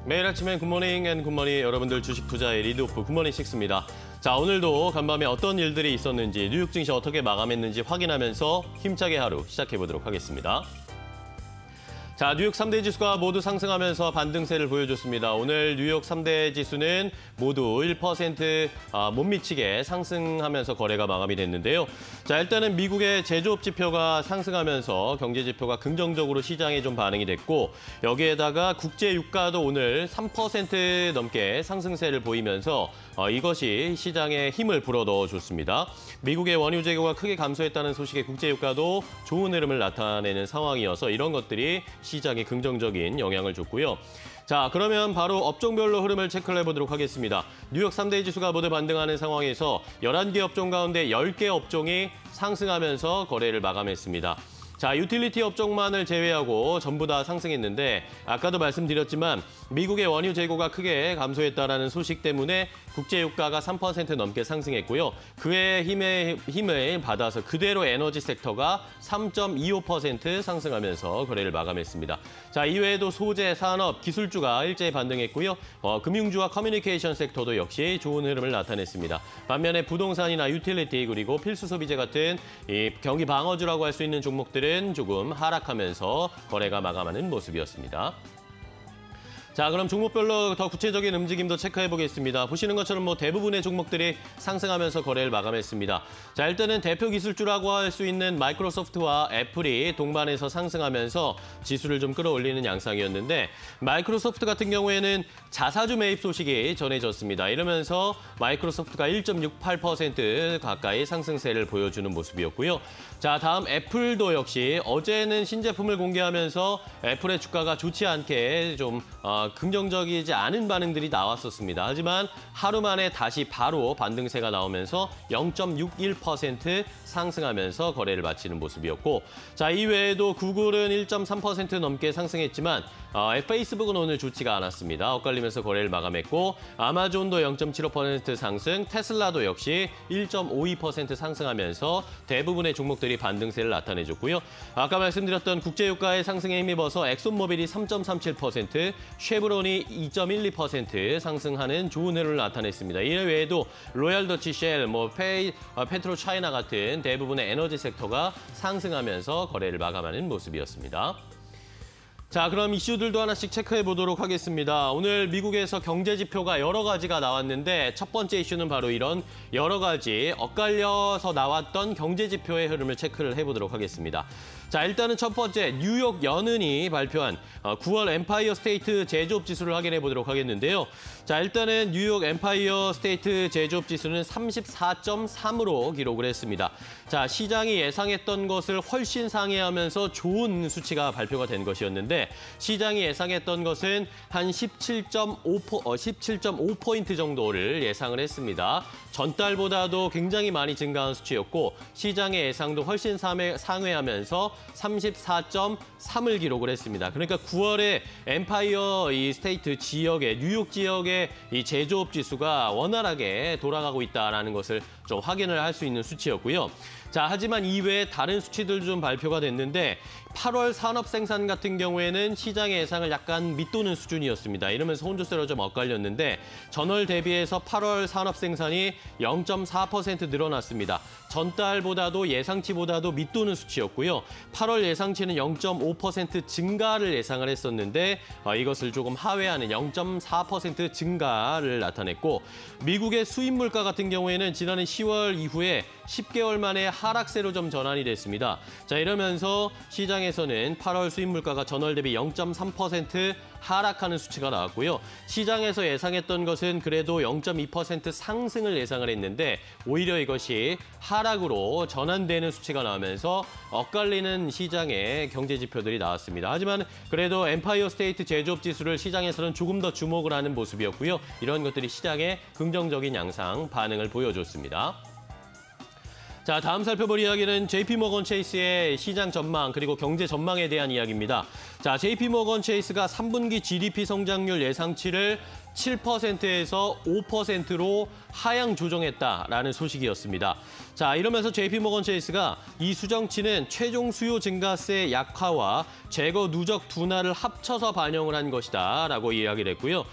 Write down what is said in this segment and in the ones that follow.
매일 아침엔 굿모닝 앤 굿머니 여러분들 주식 투자의 리드오프 굿모닝 식스입니다. 자, 오늘도 간밤에 어떤 일들이 있었는지 뉴욕 증시 어떻게 마감했는지 확인하면서 힘차게 하루 시작해 보도록 하겠습니다. 자, 뉴욕 3대 지수가 모두 상승하면서 반등세를 보여줬습니다. 오늘 뉴욕 3대 지수는 모두 1% 못 미치게 상승하면서 거래가 마감이 됐는데요. 자, 일단은 미국의 제조업 지표가 상승하면서 경제 지표가 긍정적으로 시장에 좀 반응이 됐고, 여기에다가 국제 유가도 오늘 3% 넘게 상승세를 보이면서 이것이 시장에 힘을 불어넣어 줬습니다. 미국의 원유 재고가 크게 감소했다는 소식에 국제 유가도 좋은 흐름을 나타내는 상황이어서 이런 것들이 시장에 긍정적인 영향을 줬고요. 자, 그러면 바로 업종별로 흐름을 체크를 해보도록 하겠습니다. 뉴욕 3대 지수가 모두 반등하는 상황에서 11개 업종 가운데 10개 업종이 상승하면서 거래를 마감했습니다. 자, 유틸리티 업종만을 제외하고 전부 다 상승했는데 아까도 말씀드렸지만 미국의 원유 재고가 크게 감소했다라는 소식 때문에 국제 유가가 3% 넘게 상승했고요. 그의 힘을 받아서 그대로 에너지 섹터가 3.25% 상승하면서 거래를 마감했습니다. 자, 이외에도 소재, 산업, 기술주가 일제히 반등했고요. 금융주와 커뮤니케이션 섹터도 역시 좋은 흐름을 나타냈습니다. 반면에 부동산이나 유틸리티 그리고 필수 소비재 같은 이 경기 방어주라고 할 수 있는 종목들은 조금 하락하면서 거래가 마감하는 모습이었습니다. 자, 그럼 종목별로 더 구체적인 움직임도 체크해 보겠습니다. 보시는 것처럼 대부분의 종목들이 상승하면서 거래를 마감했습니다. 자, 일단은 대표 기술주라고 할 수 있는 마이크로소프트와 애플이 동반해서 상승하면서 지수를 좀 끌어올리는 양상이었는데, 마이크로소프트 같은 경우에는 자사주 매입 소식이 전해졌습니다. 이러면서 마이크로소프트가 1.68% 가까이 상승세를 보여주는 모습이었고요. 자, 다음 애플도 역시 어제는 신제품을 공개하면서 애플의 주가가 좋지 않게 좀 긍정적이지 않은 반응들이 나왔었습니다. 하지만 하루 만에 다시 바로 반등세가 나오면서 0.61% 상승하면서 거래를 마치는 모습이었고, 자, 이외에도 구글은 1.3% 넘게 상승했지만 페이스북은 오늘 좋지가 않았습니다. 엇갈리면서 거래를 마감했고, 아마존도 0.75% 상승, 테슬라도 역시 1.52% 상승하면서 대부분의 종목들이 반등세를 나타내줬고요. 아까 말씀드렸던 국제유가의 상승에 힘입어서 엑손모빌이 3.37%, 쉐브론이 2.12% 상승하는 좋은 흐름을 나타냈습니다. 이외에도 로얄더치 쉘, 페트로 차이나 같은 대부분의 에너지 섹터가 상승하면서 거래를 마감하는 모습이었습니다. 자, 그럼 이슈들도 하나씩 체크해 보도록 하겠습니다. 오늘 미국에서 경제 지표가 여러 가지가 나왔는데 첫 번째 이슈는 바로 이런 여러 가지 엇갈려서 나왔던 경제 지표의 흐름을 체크를 해보도록 하겠습니다. 자, 일단은 첫 번째 뉴욕 연은이 발표한 9월 엠파이어 스테이트 제조업 지수를 확인해 보도록 하겠는데요. 자, 일단은 뉴욕 엠파이어 스테이트 제조업 지수는 34.3으로 기록을 했습니다. 자, 시장이 예상했던 것을 훨씬 상회하면서 좋은 수치가 발표가 된 것이었는데, 시장이 예상했던 것은 한 17.5포인트 정도를 예상을 했습니다. 전달보다도 굉장히 많이 증가한 수치였고, 시장의 예상도 훨씬 상회하면서 34.3을 기록을 했습니다. 그러니까 9월에 엠파이어 이 스테이트 지역의 뉴욕 지역의 이 제조업 지수가 원활하게 돌아가고 있다는 것을 좀 확인을 할 수 있는 수치였고요. 자, 하지만 이외에 다른 수치들도 좀 발표가 됐는데 8월 산업 생산 같은 경우에는 시장의 예상을 약간 밑도는 수준이었습니다. 이러면서 혼조세로 좀 엇갈렸는데 전월 대비해서 8월 산업 생산이 0.4% 늘어났습니다. 전달보다도 예상치보다도 밑도는 수치였고요. 8월 예상치는 0.5% 증가를 예상을 했었는데 이것을 조금 하회하는 0.4% 증가를 나타냈고, 미국의 수입 물가 같은 경우에는 지난해 10월 이후에 10개월 만에 하락세로 좀 전환이 됐습니다. 자, 이러면서 시장에서는 8월 수입 물가가 전월 대비 0.3% 하락하는 수치가 나왔고요. 시장에서 예상했던 것은 그래도 0.2% 상승을 예상을 했는데 오히려 이것이 하락으로 전환되는 수치가 나오면서 엇갈리는 시장의 경제 지표들이 나왔습니다. 하지만 그래도 엠파이어 스테이트 제조업 지수를 시장에서는 조금 더 주목을 하는 모습이었고요. 이런 것들이 시장에 긍정적인 양상 반응을 보여줬습니다. 자, 다음 살펴볼 이야기는 JP모건 체이스의 시장 전망 그리고 경제 전망에 대한 이야기입니다. 자, JP모건 체이스가 3분기 GDP 성장률 예상치를 7%에서 5%로 하향 조정했다라는 소식이었습니다. 자, 이러면서 JP모건 체이스가 이 수정치는 최종 수요 증가세 약화와 재고 누적 둔화를 합쳐서 반영을 한 것이다라고 이야기를 했고요.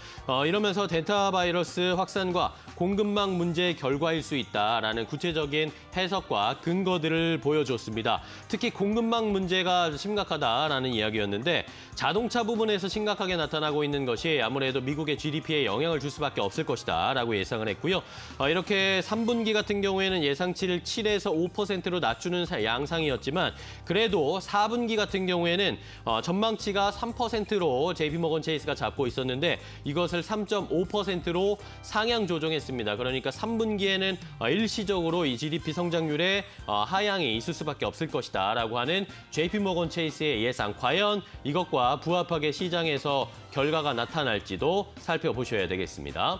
이러면서 델타 바이러스 확산과 공급망 문제의 결과일 수 있다라는 구체적인 해석과 근거들을 보여줬습니다. 특히 공급망 문제가 심각하다라는 이야기였는데 자동차 부분에서 심각하게 나타나고 있는 것이 아무래도 미국의 GDP에 영향을 줄 수밖에 없을 것이다라고 예상을 했고요. 이렇게 3분기 같은 경우에는 예상치를 7에서 5%로 낮추는 양상이었지만 그래도 4분기 같은 경우에는 전망치가 3%로 JP모건 체이스가 잡고 있었는데 이것을 3.5%로 상향 조정했습니다. 그러니까 3분기에는 일시적으로 이 GDP 성장률에 하향이 있을 수밖에 없을 것이다라고 하는 JP모건 체이스의 예상. 과연 이것과 부합하게 시장에서 결과가 나타날지도 살펴보셔야 되겠습니다.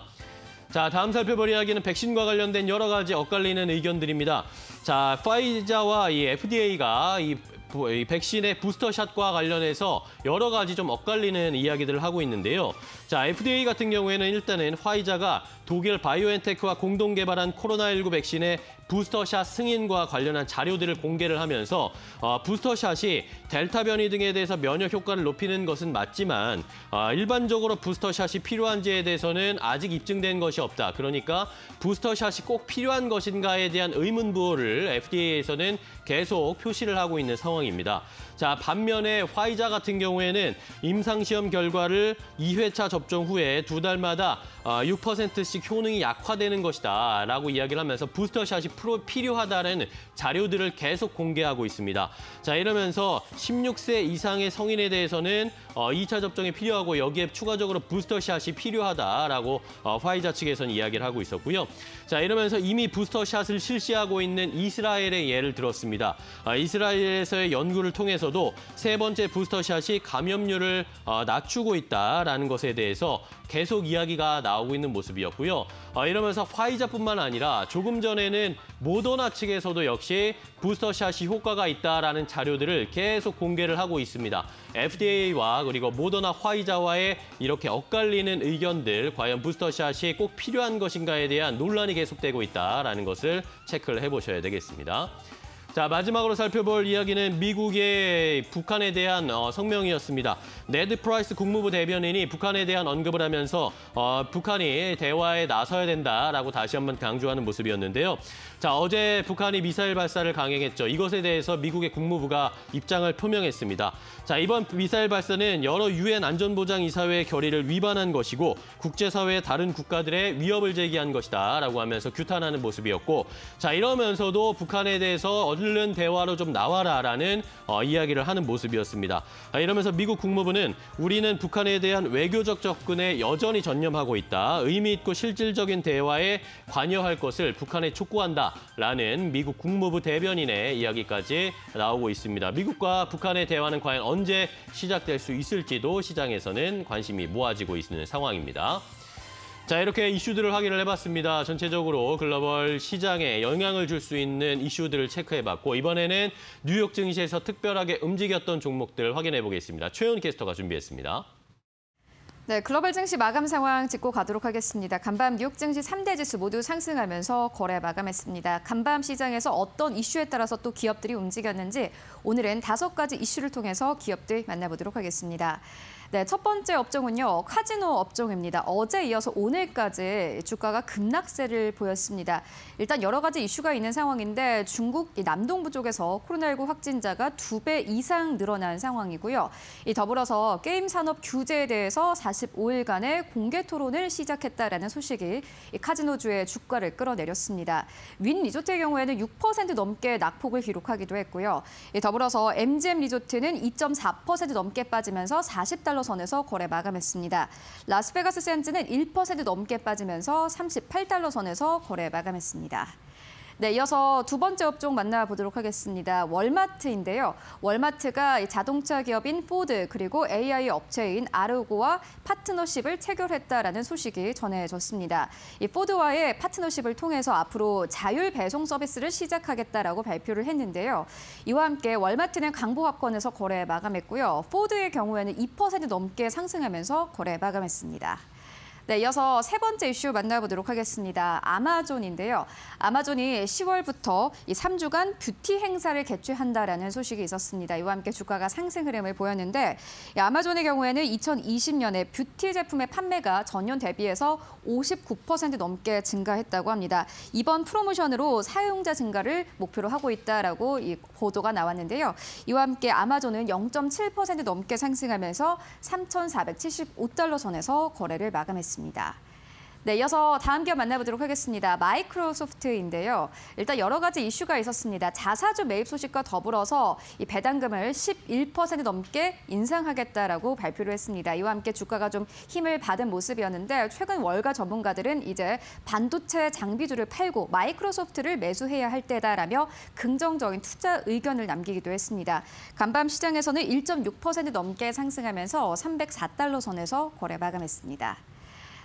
자, 다음 살펴볼 이야기는 백신과 관련된 여러 가지 엇갈리는 의견들입니다. 자, 파이자와 이 FDA가 이 백신의 부스터샷과 관련해서 여러 가지 좀 엇갈리는 이야기들을 하고 있는데요. 자, FDA 같은 경우에는 일단은 화이자가 독일 바이오엔테크와 공동 개발한 코로나19 백신의 부스터샷 승인과 관련한 자료들을 공개를 하면서 부스터샷이 델타 변이 등에 대해서 면역 효과를 높이는 것은 맞지만 일반적으로 부스터샷이 필요한지에 대해서는 아직 입증된 것이 없다. 그러니까 부스터샷이 꼭 필요한 것인가에 대한 의문부호를 FDA에서는 계속 표시를 하고 있는 상황입니다. 자, 반면에 화이자 같은 경우에는 임상시험 결과를 2회차 접종 후에 2달마다 6%씩 효능이 약화되는 것이다 라고 이야기를 하면서 부스터샷이 필요하다는 자료들을 계속 공개하고 있습니다. 자, 이러면서 16세 이상의 성인에 대해서는 2차 접종이 필요하고 여기에 추가적으로 부스터샷이 필요하다라고 화이자 측에서는 이야기를 하고 있었고요. 자, 이러면서 이미 부스터샷을 실시하고 있는 이스라엘의 예를 들었습니다. 이스라엘에서의 연구를 통해서도 세 번째 부스터샷이 감염률을 낮추고 있다라는 것에 대해서 계속 이야기가 나오고 있는 모습이었고요. 이러면서 화이자뿐만 아니라 조금 전에는 모더나 측에서도 역시 부스터샷이 효과가 있다라는 자료들을 계속 공개를 하고 있습니다. FDA와 그리고 모더나 화이자와의 이렇게 엇갈리는 의견들, 과연 부스터샷이 꼭 필요한 것인가에 대한 논란이 계속되고 있다라는 것을 체크를 해보셔야 되겠습니다. 자, 마지막으로 살펴볼 이야기는 미국의 북한에 대한 성명이었습니다. 네드 프라이스 국무부 대변인이 북한에 대한 언급을 하면서 북한이 대화에 나서야 된다라고 다시 한번 강조하는 모습이었는데요. 자, 어제 북한이 미사일 발사를 강행했죠. 이것에 대해서 미국의 국무부가 입장을 표명했습니다. 자, 이번 미사일 발사는 여러 유엔 안전보장이사회의 결의를 위반한 것이고 국제사회의 다른 국가들의 위협을 제기한 것이다라고 하면서 규탄하는 모습이었고, 자, 이러면서도 북한에 대해서 얼른 대화로 좀 나와라라는 이야기를 하는 모습이었습니다. 이러면서 미국 국무부는 우리는 북한에 대한 외교적 접근에 여전히 전념하고 있다. 의미 있고 실질적인 대화에 관여할 것을 북한에 촉구한다라는 미국 국무부 대변인의 이야기까지 나오고 있습니다. 미국과 북한의 대화는 과연 언제 시작될 수 있을지도 시장에서는 관심이 모아지고 있는 상황입니다. 자, 이렇게 이슈들을 확인을 해봤습니다. 전체적으로 글로벌 시장에 영향을 줄 수 있는 이슈들을 체크해봤고 이번에는 뉴욕 증시에서 특별하게 움직였던 종목들 확인해보겠습니다. 최은 캐스터가 준비했습니다. 네, 글로벌 증시 마감 상황 짚고 가도록 하겠습니다. 간밤 뉴욕 증시 3대 지수 모두 상승하면서 거래 마감했습니다. 간밤 시장에서 어떤 이슈에 따라서 또 기업들이 움직였는지 오늘은 5가지 이슈를 통해서 기업들 만나보도록 하겠습니다. 네, 첫 번째 업종은요, 카지노 업종입니다. 어제 이어서 오늘까지 주가가 급락세를 보였습니다. 일단 여러 가지 이슈가 있는 상황인데 중국 남동부 쪽에서 코로나19 확진자가 2배 이상 늘어난 상황이고요. 더불어서 게임 산업 규제에 대해서 45일간의 공개 토론을 시작했다라는 소식이 카지노주의 주가를 끌어내렸습니다. 윈 리조트의 경우에는 6% 넘게 낙폭을 기록하기도 했고요. 더불어서 MGM 리조트는 2.4% 넘게 빠지면서 40달러 선에서 거래 마감했습니다. 라스베가스 샌즈는 1% 넘게 빠지면서 38달러 선에서 거래 마감했습니다. 네, 이어서 두 번째 업종 만나보도록 하겠습니다. 월마트인데요. 월마트가 자동차 기업인 포드 그리고 AI 업체인 아르고와 파트너십을 체결했다라는 소식이 전해졌습니다. 이 포드와의 파트너십을 통해서 앞으로 자율 배송 서비스를 시작하겠다라고 발표를 했는데요. 이와 함께 월마트는 강보합권에서 거래 마감했고요. 포드의 경우에는 2% 넘게 상승하면서 거래 마감했습니다. 네, 이어서 세 번째 이슈 만나보도록 하겠습니다. 아마존인데요. 아마존이 10월부터 이 3주간 뷰티 행사를 개최한다라는 소식이 있었습니다. 이와 함께 주가가 상승 흐름을 보였는데 이 아마존의 경우에는 2020년에 뷰티 제품의 판매가 전년 대비해서 59% 넘게 증가했다고 합니다. 이번 프로모션으로 사용자 증가를 목표로 하고 있다라고 이 보도가 나왔는데요. 이와 함께 아마존은 0.7% 넘게 상승하면서 3,475달러 선에서 거래를 마감했습니다. 네, 이어서 다음 기업 만나보도록 하겠습니다. 마이크로소프트인데요. 일단 여러 가지 이슈가 있었습니다. 자사주 매입 소식과 더불어서 이 배당금을 11% 넘게 인상하겠다라고 발표를 했습니다. 이와 함께 주가가 좀 힘을 받은 모습이었는데 최근 월가 전문가들은 이제 반도체 장비주를 팔고 마이크로소프트를 매수해야 할 때다라며 긍정적인 투자 의견을 남기기도 했습니다. 간밤 시장에서는 1.6% 넘게 상승하면서 304달러 선에서 거래 마감했습니다.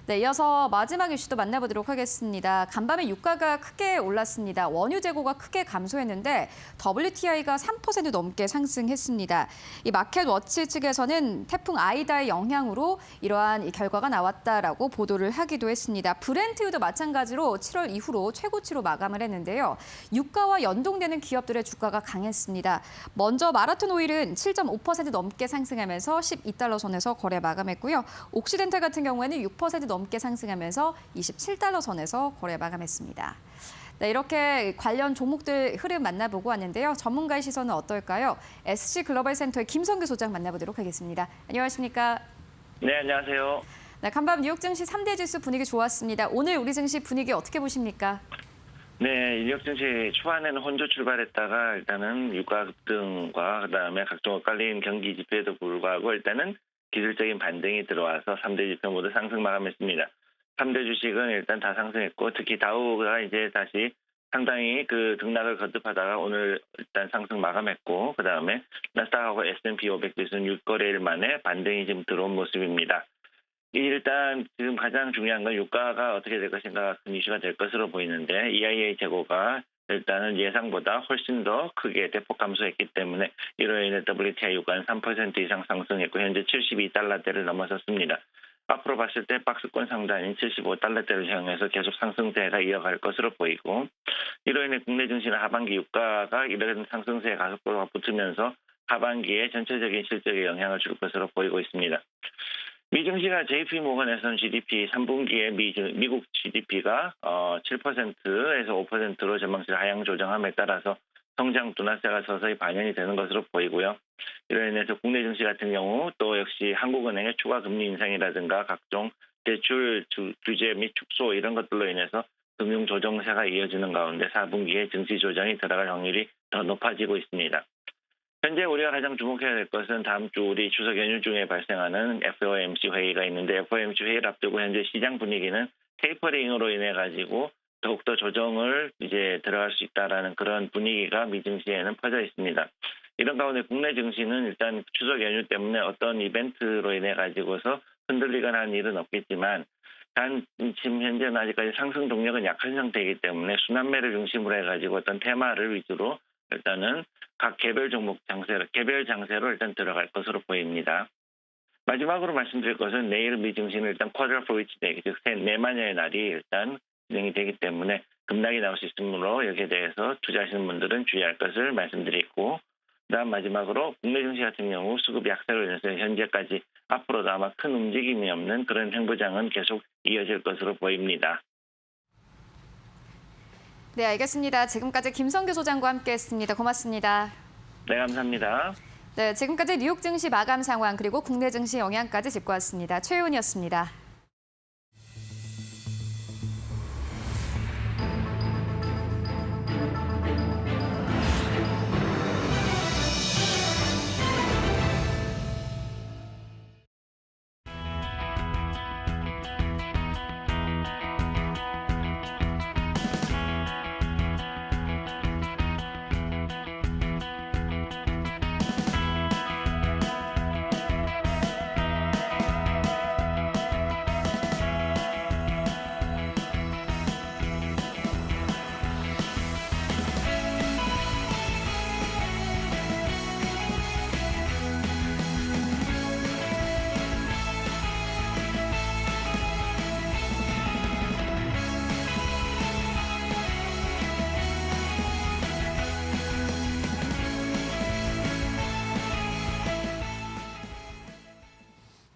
네, 이어서 마지막 이슈도 만나보도록 하겠습니다. 간밤에 유가가 크게 올랐습니다. 원유 재고가 크게 감소했는데 WTI가 3% 넘게 상승했습니다. 이 마켓워치 측에서는 태풍 아이다의 영향으로 이러한 이 결과가 나왔다라고 보도를 하기도 했습니다. 브렌트유도 마찬가지로 7월 이후로 최고치로 마감을 했는데요. 유가와 연동되는 기업들의 주가가 강했습니다. 먼저 마라톤 오일은 7.5% 넘게 상승하면서 12달러 선에서 거래 마감했고요. 옥시덴탈 같은 경우에는 6% 넘게 상승하면서 27달러 선에서 거래 마감했습니다. 네, 이렇게 관련 종목들 흐름 만나보고 왔는데요. 전문가의 시선은 어떨까요? SC글로벌센터의 김성규 소장 만나보도록 하겠습니다. 안녕하십니까? 네, 안녕하세요. 네, 간밤 뉴욕 증시 3대 지수 분위기 좋았습니다. 오늘 우리 증시 분위기 어떻게 보십니까? 네, 뉴욕 증시 초반에는 혼조 출발했다가 일단은 유가 급등과 그다음에 각종 엇갈린 경기 지표에도 불구하고 일단은 기술적인 반등이 들어와서 3대 지표 모두 상승 마감했습니다. 3대 주식은 일단 다 상승했고 특히 다우가 이제 다시 상당히 그 등락을 거듭하다가 오늘 일단 상승 마감했고 그다음에 나스닥하고 S&P 500 지수는 6거래일 만에 반등이 지금 들어온 모습입니다. 일단 지금 가장 중요한 건 유가가 어떻게 될 것인가 큰 이슈가 될 것으로 보이는데 EIA 재고가 일단은 예상보다 훨씬 더 크게 대폭 감소했기 때문에 이로 인해 WTI 유가는 3% 이상 상승했고 현재 72달러대를 넘어섰습니다. 앞으로 봤을 때 박스권 상단인 75달러대를 향해서 계속 상승세가 이어갈 것으로 보이고 이로 인해 국내 증시는 하반기 유가가 이런 상승세의 가속도가 붙으면서 하반기에 전체적인 실적에 영향을 줄 것으로 보이고 있습니다. 미 증시가 JP모건에서는 GDP 3분기에 미국 GDP가 7%에서 5%로 전망치를 하향 조정함에 따라서 성장 둔화세가 서서히 반영이 되는 것으로 보이고요. 이로 인해서 국내 증시 같은 경우 또 역시 한국은행의 추가 금리 인상이라든가 각종 대출 규제 및 축소 이런 것들로 인해서 금융 조정세가 이어지는 가운데 4분기에 증시 조정이 들어갈 확률이 더 높아지고 있습니다. 현재 우리가 가장 주목해야 될 것은 다음 주 우리 추석 연휴 중에 발생하는 FOMC 회의가 있는데 FOMC 회의를 앞두고 현재 시장 분위기는 테이퍼링으로 인해 가지고 더욱더 조정을 이제 들어갈 수 있다라는 그런 분위기가 미 증시에는 퍼져 있습니다. 이런 가운데 국내 증시는 일단 추석 연휴 때문에 어떤 이벤트로 인해 가지고서 흔들리거나 하는 일은 없겠지만 단 지금 현재는 아직까지 상승 동력은 약한 상태이기 때문에 순환매를 중심으로 해가지고 어떤 테마를 위주로 일단은 각 개별 종목 개별 장세로 일단 들어갈 것으로 보입니다. 마지막으로 말씀드릴 것은 내일 미 증시는 일단 쿼드라 포위치 데이, 즉 내마녀의 날이 일단 진행이 되기 때문에 급락이 나올 수 있으므로 여기에 대해서 투자하시는 분들은 주의할 것을 말씀드리고 그다음 마지막으로 국내 증시 같은 경우 수급 약세로 인해서 현재까지 앞으로도 아마 큰 움직임이 없는 그런 횡보장은 계속 이어질 것으로 보입니다. 네, 알겠습니다. 지금까지 김성규 소장과 함께했습니다. 고맙습니다. 네, 감사합니다. 네, 지금까지 뉴욕 증시 마감 상황 그리고 국내 증시 영향까지 짚고 왔습니다. 최윤이었습니다.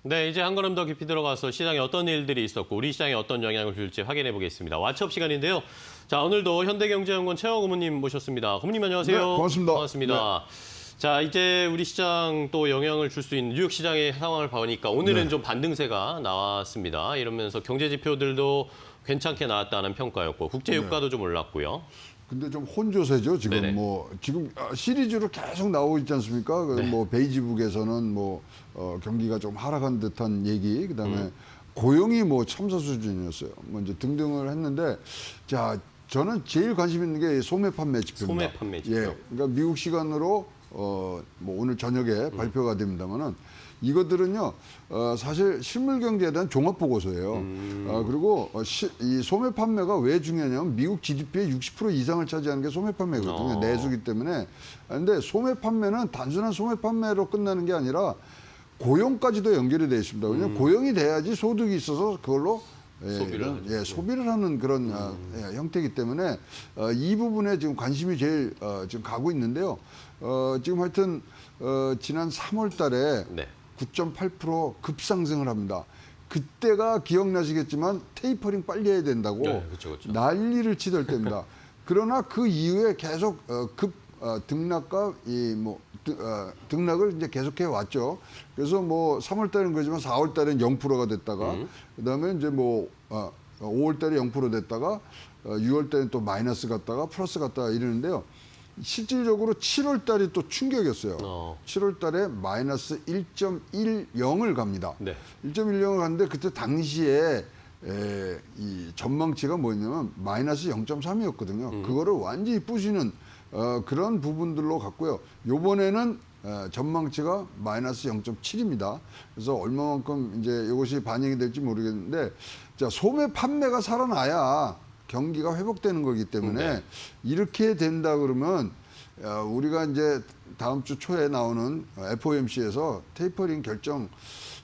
네, 이제 한 걸음 더 깊이 들어가서 시장에 어떤 일들이 있었고 우리 시장에 어떤 영향을 줄지 확인해 보겠습니다. 왓츠업 시간인데요. 자, 오늘도 현대경제연구원 최영 고문님 모셨습니다. 고문님 안녕하세요. 네, 고맙습니다. 반갑습니다. 자, 이제 우리 시장 또 영향을 줄 수 있는 뉴욕 시장의 상황을 보니까 오늘은 네. 좀 반등세가 나왔습니다. 이러면서 경제 지표들도 괜찮게 나왔다는 평가였고 국제 유가도 좀 올랐고요. 근데 좀 혼조세죠. 지금 네네. 지금 시리즈로 계속 나오고 있지 않습니까? 네. 베이지북에서는 경기가 좀 하락한 듯한 얘기, 그다음에 고용이 참사 수준이었어요. 이제 등등을 했는데, 자, 저는 제일 관심 있는 게 소매 판매 지표입니다. 소매 판매 지표. 예, 그러니까 미국 시간으로 오늘 저녁에 발표가 됩니다만은 이것들은요, 사실 실물 경제에 대한 종합 보고서예요. 그리고 이 소매 판매가 왜 중요하냐면 미국 GDP의 60% 이상을 차지하는 게 소매 판매거든요. 내수기 때문에. 그런데 소매 판매는 단순한 소매 판매로 끝나는 게 아니라 고용까지도 연결이 되어 있습니다. 왜냐하면 고용이 돼야지 소득이 있어서 그걸로 소비를 하는 그런 형태이기 때문에 이 부분에 지금 관심이 제일 지금 가고 있는데요. 지금 하여튼 지난 3월 달에 네. 9.8% 급상승을 합니다. 그때가 기억나시겠지만 테이퍼링 빨리 해야 된다고 네, 그렇죠. 난리를 치던 때입니다. 그러나 그 이후에 계속 등락과 등락을 이제 계속해 왔죠. 그래서 3월 달은 그러지만 4월 달엔 0%가 됐다가 그다음에 이제 5월 달에 0% 됐다가 6월 달엔 또 마이너스 갔다가 플러스 갔다가 이러는데요. 실질적으로 7월 달이 또 충격이었어요. 7월 달에 마이너스 1.10을 갑니다. 네. 1.10을 갔는데 그때 당시에 이 전망치가 뭐였냐면 마이너스 0.3이었거든요. 그거를 완전히 부시는 그런 부분들로 갔고요. 요번에는 전망치가 마이너스 0.7입니다. 그래서 얼마만큼 이제 이것이 반영이 될지 모르겠는데, 자, 소매 판매가 살아나야 경기가 회복되는 거기 때문에 네. 이렇게 된다 그러면 우리가 이제 다음 주 초에 나오는 FOMC에서 테이퍼링 결정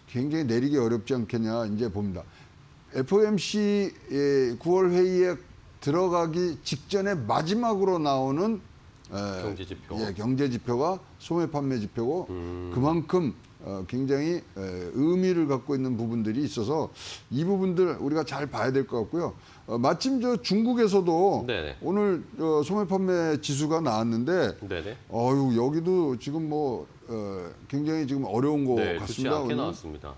굉장히 내리기 어렵지 않겠냐 이제 봅니다. FOMC 9월 회의에 들어가기 직전에 마지막으로 나오는 경제 지표. 경제 지표가 소매 판매 지표고 그만큼 굉장히 의미를 갖고 있는 부분들이 있어서 이 부분들 우리가 잘 봐야 될 것 같고요. 마침 저 중국에서도 네네. 오늘 소매 판매 지수가 나왔는데 네네. 여기도 지금 굉장히 지금 어려운 것 네, 좋지 같습니다. 않게 오늘 나왔습니다.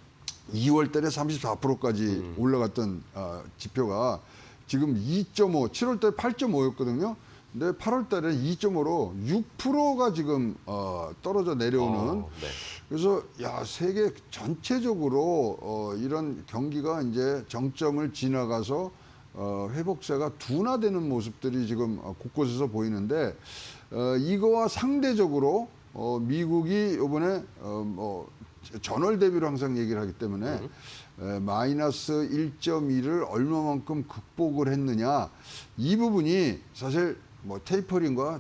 2월 달에 34%까지 올라갔던 지표가 지금 2.5, 7월 달에 8.5였거든요. 근데 8월 달에 2.5로 6%가 지금 떨어져 내려오는. 네. 그래서 세계 전체적으로 이런 경기가 이제 정점을 지나가서 회복세가 둔화되는 모습들이 지금 곳곳에서 보이는데 이거와 상대적으로 미국이 이번에 전월 대비로 항상 얘기를 하기 때문에 마이너스 1.2를 얼마만큼 극복을 했느냐, 이 부분이 사실 테이퍼링과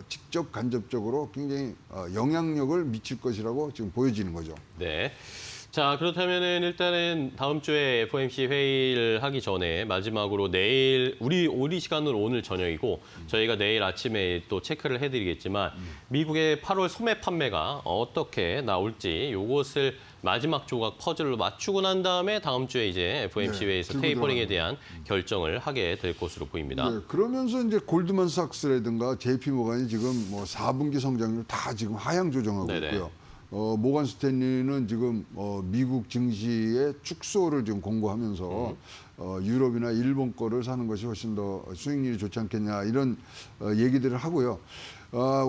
직접 간접적으로 굉장히 영향력을 미칠 것이라고 지금 보여지는 거죠. 네. 자, 그렇다면은 일단은 다음 주에 FOMC 회의를 하기 전에 마지막으로 내일 우리 시간으로 오늘 저녁이고 저희가 내일 아침에 또 체크를 해드리겠지만 미국의 8월 소매 판매가 어떻게 나올지 요것을 마지막 조각 퍼즐로 맞추고 난 다음에 다음 주에 이제 FOMC 회의에서 들고 테이퍼링에 들어가는. 대한 결정을 하게 될 것으로 보입니다. 네, 그러면서 이제 골드만삭스라든가 JP 모간이 지금 4분기 성장률 다 지금 하향 조정하고 네네. 있고요. 모건 스탠리는 지금 미국 증시의 축소를 지금 공고하면서 유럽이나 일본 거를 사는 것이 훨씬 더 수익률이 좋지 않겠냐 이런 얘기들을 하고요.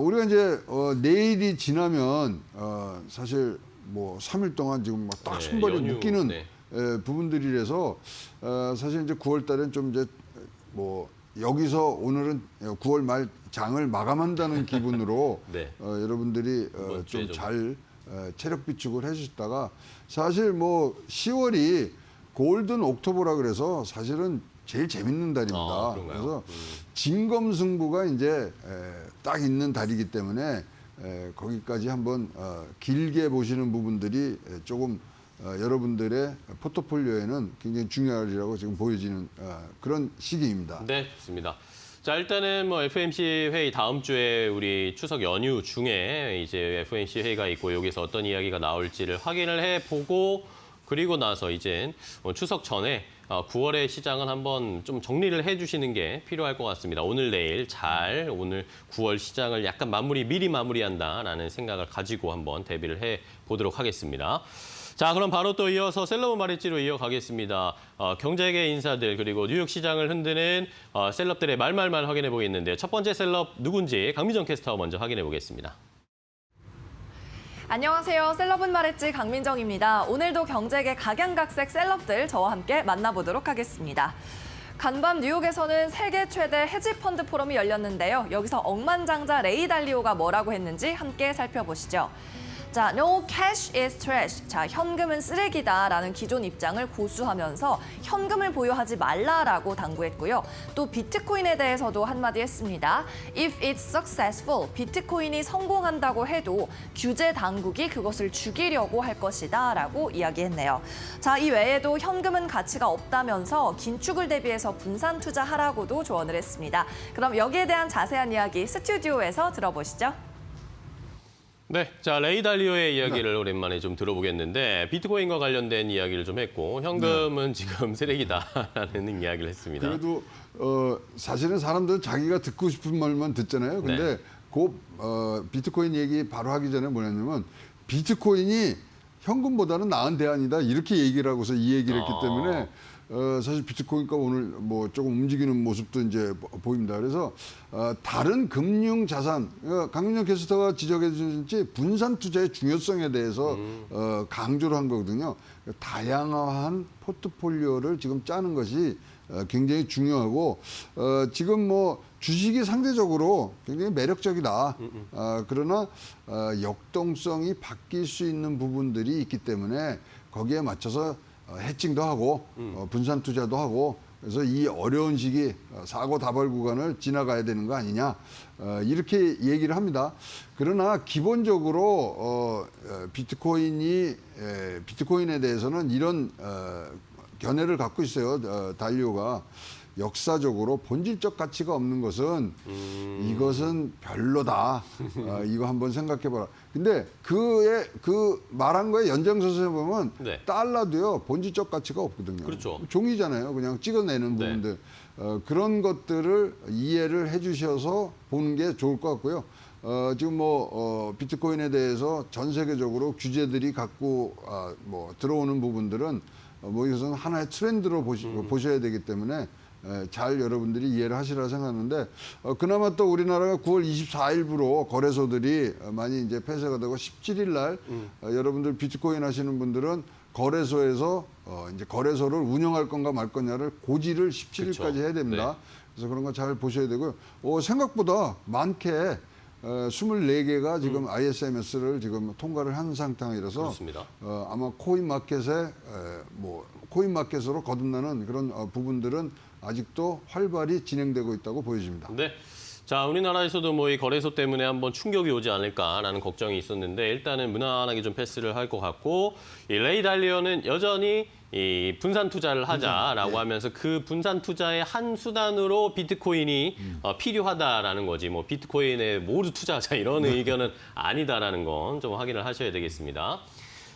우리가 이제 내일이 지나면 사실 3일 동안 지금 딱 네, 손발이 연휴, 묶이는 네. 부분들이라서 사실 이제 9월 달엔 좀 이제 여기서 오늘은 9월 말 장을 마감한다는 기분으로 네. 여러분들이 이번 주에 좀 잘 체력 비축을 해주셨다가 사실 10월이 골든 옥토버라 그래서 사실은 제일 재밌는 달입니다. 그런가요? 그래서 진검승부가 이제 딱 있는 달이기 때문에 거기까지 한번 길게 보시는 부분들이 조금 여러분들의 포트폴리오에는 굉장히 중요하리라고 지금 보여지는 그런 시기입니다. 네, 좋습니다. 자, 일단은 FOMC 회의 다음 주에 우리 추석 연휴 중에 이제 FOMC 회의가 있고 여기서 어떤 이야기가 나올지를 확인을 해보고 그리고 나서 이제 추석 전에 9월의 시장은 한번 좀 정리를 해주시는 게 필요할 것 같습니다. 오늘 내일 잘 오늘 9월 시장을 약간 미리 마무리한다라는 생각을 가지고 한번 대비를 해 보도록 하겠습니다. 자, 그럼 바로 또 이어서 셀럽은 말했지로 이어가겠습니다. 경제계 인사들 그리고 뉴욕 시장을 흔드는 셀럽들의 말말말 확인해 보겠는데 첫 번째 셀럽 누군지 강미정 캐스터 먼저 확인해 보겠습니다. 안녕하세요. 셀럽은 말했지 강민정입니다. 오늘도 경제계 각양각색 셀럽들 저와 함께 만나보도록 하겠습니다. 간밤 뉴욕에서는 세계 최대 헤지펀드 포럼이 열렸는데요. 여기서 억만장자 레이 달리오가 뭐라고 했는지 함께 살펴보시죠. 자, no cash is trash. 자, 현금은 쓰레기다라는 기존 입장을 고수하면서 현금을 보유하지 말라라고 당부했고요. 또 비트코인에 대해서도 한마디 했습니다. If it's successful, 비트코인이 성공한다고 해도 규제 당국이 그것을 죽이려고 할 것이다라고 이야기했네요. 자, 이 외에도 현금은 가치가 없다면서 긴축을 대비해서 분산 투자하라고도 조언을 했습니다. 그럼 여기에 대한 자세한 이야기 스튜디오에서 들어보시죠. 네, 자 레이 달리오의 이야기를 오랜만에 좀 들어보겠는데 비트코인과 관련된 이야기를 좀 했고 현금은 지금 쓰레기다라는 이야기를 했습니다. 그래도 사실은 사람들은 자기가 듣고 싶은 말만 듣잖아요. 근데 비트코인 얘기 바로 하기 전에 뭐냐면 비트코인이 현금보다는 나은 대안이다 이렇게 얘기를 하고서 이 얘기를 했기 때문에 사실 비트코인가 오늘 뭐 조금 움직이는 모습도 이제 보입니다. 그래서 다른 금융 자산, 강민정 캐스터가 지적해 주신지 분산 투자의 중요성에 대해서 강조를 한 거거든요. 다양한 포트폴리오를 지금 짜는 것이 굉장히 중요하고 지금 뭐 주식이 상대적으로 굉장히 매력적이다. 그러나 역동성이 바뀔 수 있는 부분들이 있기 때문에 거기에 맞춰서 해칭도 하고 분산 투자도 하고 그래서 이 어려운 시기 사고 다발 구간을 지나가야 되는 거 아니냐 이렇게 얘기를 합니다. 그러나 기본적으로 비트코인에 대해서는 이런 견해를 갖고 있어요. 달리오가 역사적으로 본질적 가치가 없는 것은 이것은 별로다. 이거 한번 생각해봐라. 근데 그 말한 거에 연장선상에 보면 네. 달러도요 본질적 가치가 없거든요. 그렇죠. 종이잖아요. 그냥 찍어내는 네. 부분들. 그런 것들을 이해를 해주셔서 보는 게 좋을 것 같고요. 지금 비트코인에 대해서 전 세계적으로 규제들이 갖고 들어오는 부분들은 이것은 하나의 트렌드로 보셔야 되기 때문에 잘 여러분들이 이해를 하시리라 생각하는데 그나마 또 우리나라가 9월 24일부로 거래소들이 많이 이제 폐쇄가 되고 17일 날 여러분들 비트코인 하시는 분들은 거래소에서 이제 거래소를 운영할 건가 말 거냐를 고지를 17일까지 그렇죠. 해야 됩니다. 그래서 그런 거 잘 보셔야 되고요. 생각보다 많게 24개가 지금 ISMS를 지금 통과를 한 상태이라서 그렇습니다. 아마 코인마켓으로 거듭나는 그런 부분들은 아직도 활발히 진행되고 있다고 보여집니다. 네. 자, 우리나라에서도 뭐 이 거래소 때문에 한번 충격이 오지 않을까라는 걱정이 있었는데 일단은 무난하게 좀 패스를 할 것 같고 이 레이 달리오는 여전히 이 분산 투자를 하자라고 하면서 그 분산 투자의 한 수단으로 비트코인이 필요하다라는 거지 뭐 비트코인에 모두 투자하자 이런 의견은 아니다라는 건 좀 확인을 하셔야 되겠습니다.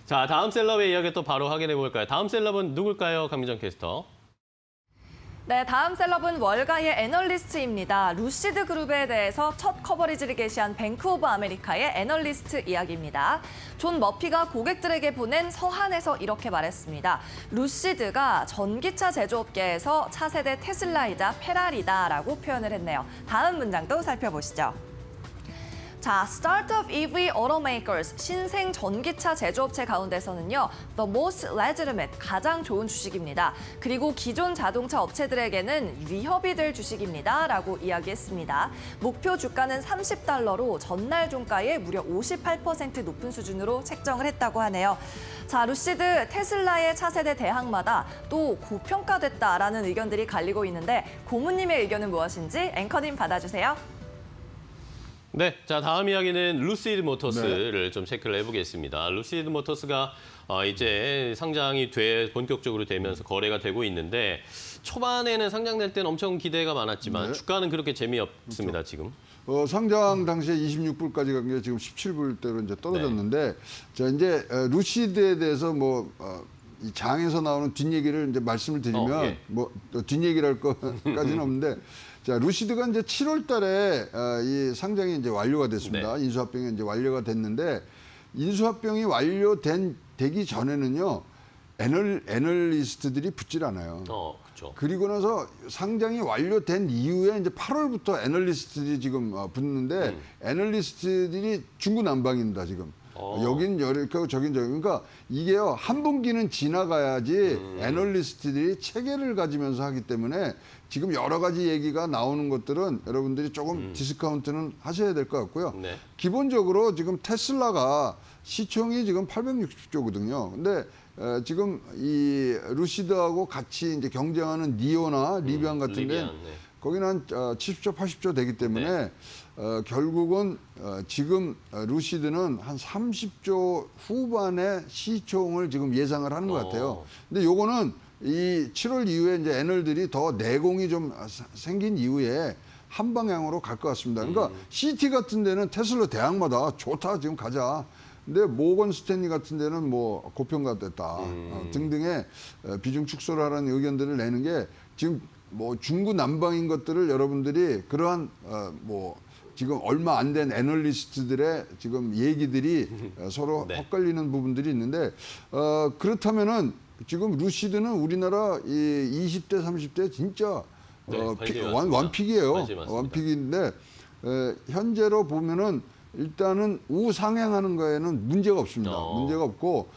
자, 다음 셀럽의 이야기 또 바로 확인해 볼까요? 다음 셀럽은 누굴까요, 강민정 캐스터? 네, 다음 셀럽은 월가의 애널리스트입니다. 루시드 그룹에 대해서 첫 커버리지를 게시한 뱅크 오브 아메리카의 애널리스트 이야기입니다. 존 머피가 고객들에게 보낸 서한에서 이렇게 말했습니다. 루시드가 전기차 제조업계에서 차세대 테슬라이자 페라리다라고 표현을 했네요. 다음 문장도 살펴보시죠. 자, 스타트업 EV automakers, 신생 전기차 제조업체 가운데서는요, the most legitimate, 가장 좋은 주식입니다. 그리고 기존 자동차 업체들에게는 위협이 될 주식입니다. 라고 이야기했습니다. 목표 주가는 $30로 전날 종가의 무려 58% 높은 수준으로 책정을 했다고 하네요. 자, 루시드, 테슬라의 차세대 대항마다 또 고평가됐다라는 의견들이 갈리고 있는데 고문님의 의견은 무엇인지 앵커님 받아주세요. 네, 자 다음 이야기는 루시드 모터스를 좀 체크를 해보겠습니다. 루시드 모터스가 이제 상장이 본격적으로 되면서 거래가 되고 있는데 초반에는 상장될 때는 엄청 기대가 많았지만 주가는 그렇게 재미없습니다, 지금. 상장 당시에 26불까지 간 게 지금 17불대로 이제 떨어졌는데 자 이제 루시드에 대해서 이 장에서 나오는 뒷얘기를 이제 말씀을 드리면 예. 뭐 또 뒷얘기를 할 것까지는 없는데 자, 루시드가 이제 7월 달에 이 상장이 이제 완료가 됐습니다. 네. 인수합병이 이제 완료가 됐는데 인수합병이 되기 전에는요. 애널리스트들이 붙질 않아요. 그렇죠. 그리고 나서 상장이 완료된 이후에 이제 8월부터 애널리스트들이 지금 붙는데 애널리스트들이 중구난방입니다, 지금. 여긴 여기고 저긴 저기. 그러니까 이게요, 한 분기는 지나가야지 애널리스트들이 체계를 가지면서 하기 때문에 지금 여러 가지 얘기가 나오는 것들은 여러분들이 조금 디스카운트는 하셔야 될 것 같고요. 네. 기본적으로 지금 테슬라가 시총이 지금 860조거든요. 근데 지금 이 루시드하고 같이 이제 경쟁하는 니오나 리비안 같은데 리비안, 네. 거기는 한 70조, 80조 되기 때문에 결국은 지금 루시드는 한 30조 후반의 시총을 지금 예상을 하는 것 같아요. 근데 요거는 이 7월 이후에 이제 애널들이 더 내공이 좀 생긴 이후에 한 방향으로 갈 것 같습니다. 그러니까 CT 같은 데는 테슬라 대학마다 좋다, 지금 가자. 근데 모건 스탠리 같은 데는 뭐 고평가 됐다 등등의 비중 축소를 하라는 의견들을 내는 게 지금 뭐 중구난방인 것들을 여러분들이 그러한 뭐 지금 얼마 안 된 애널리스트들의 지금 얘기들이 서로 네. 헛갈리는 부분들이 있는데 그렇다면은 지금 루시드는 우리나라 이 20대 30대 진짜 네, 관심이 많습니다. 완픽이에요. 관심이 많습니다. 완픽인데 현재로 보면은 일단은 우상향하는 거에는 문제가 없습니다. 문제가 없고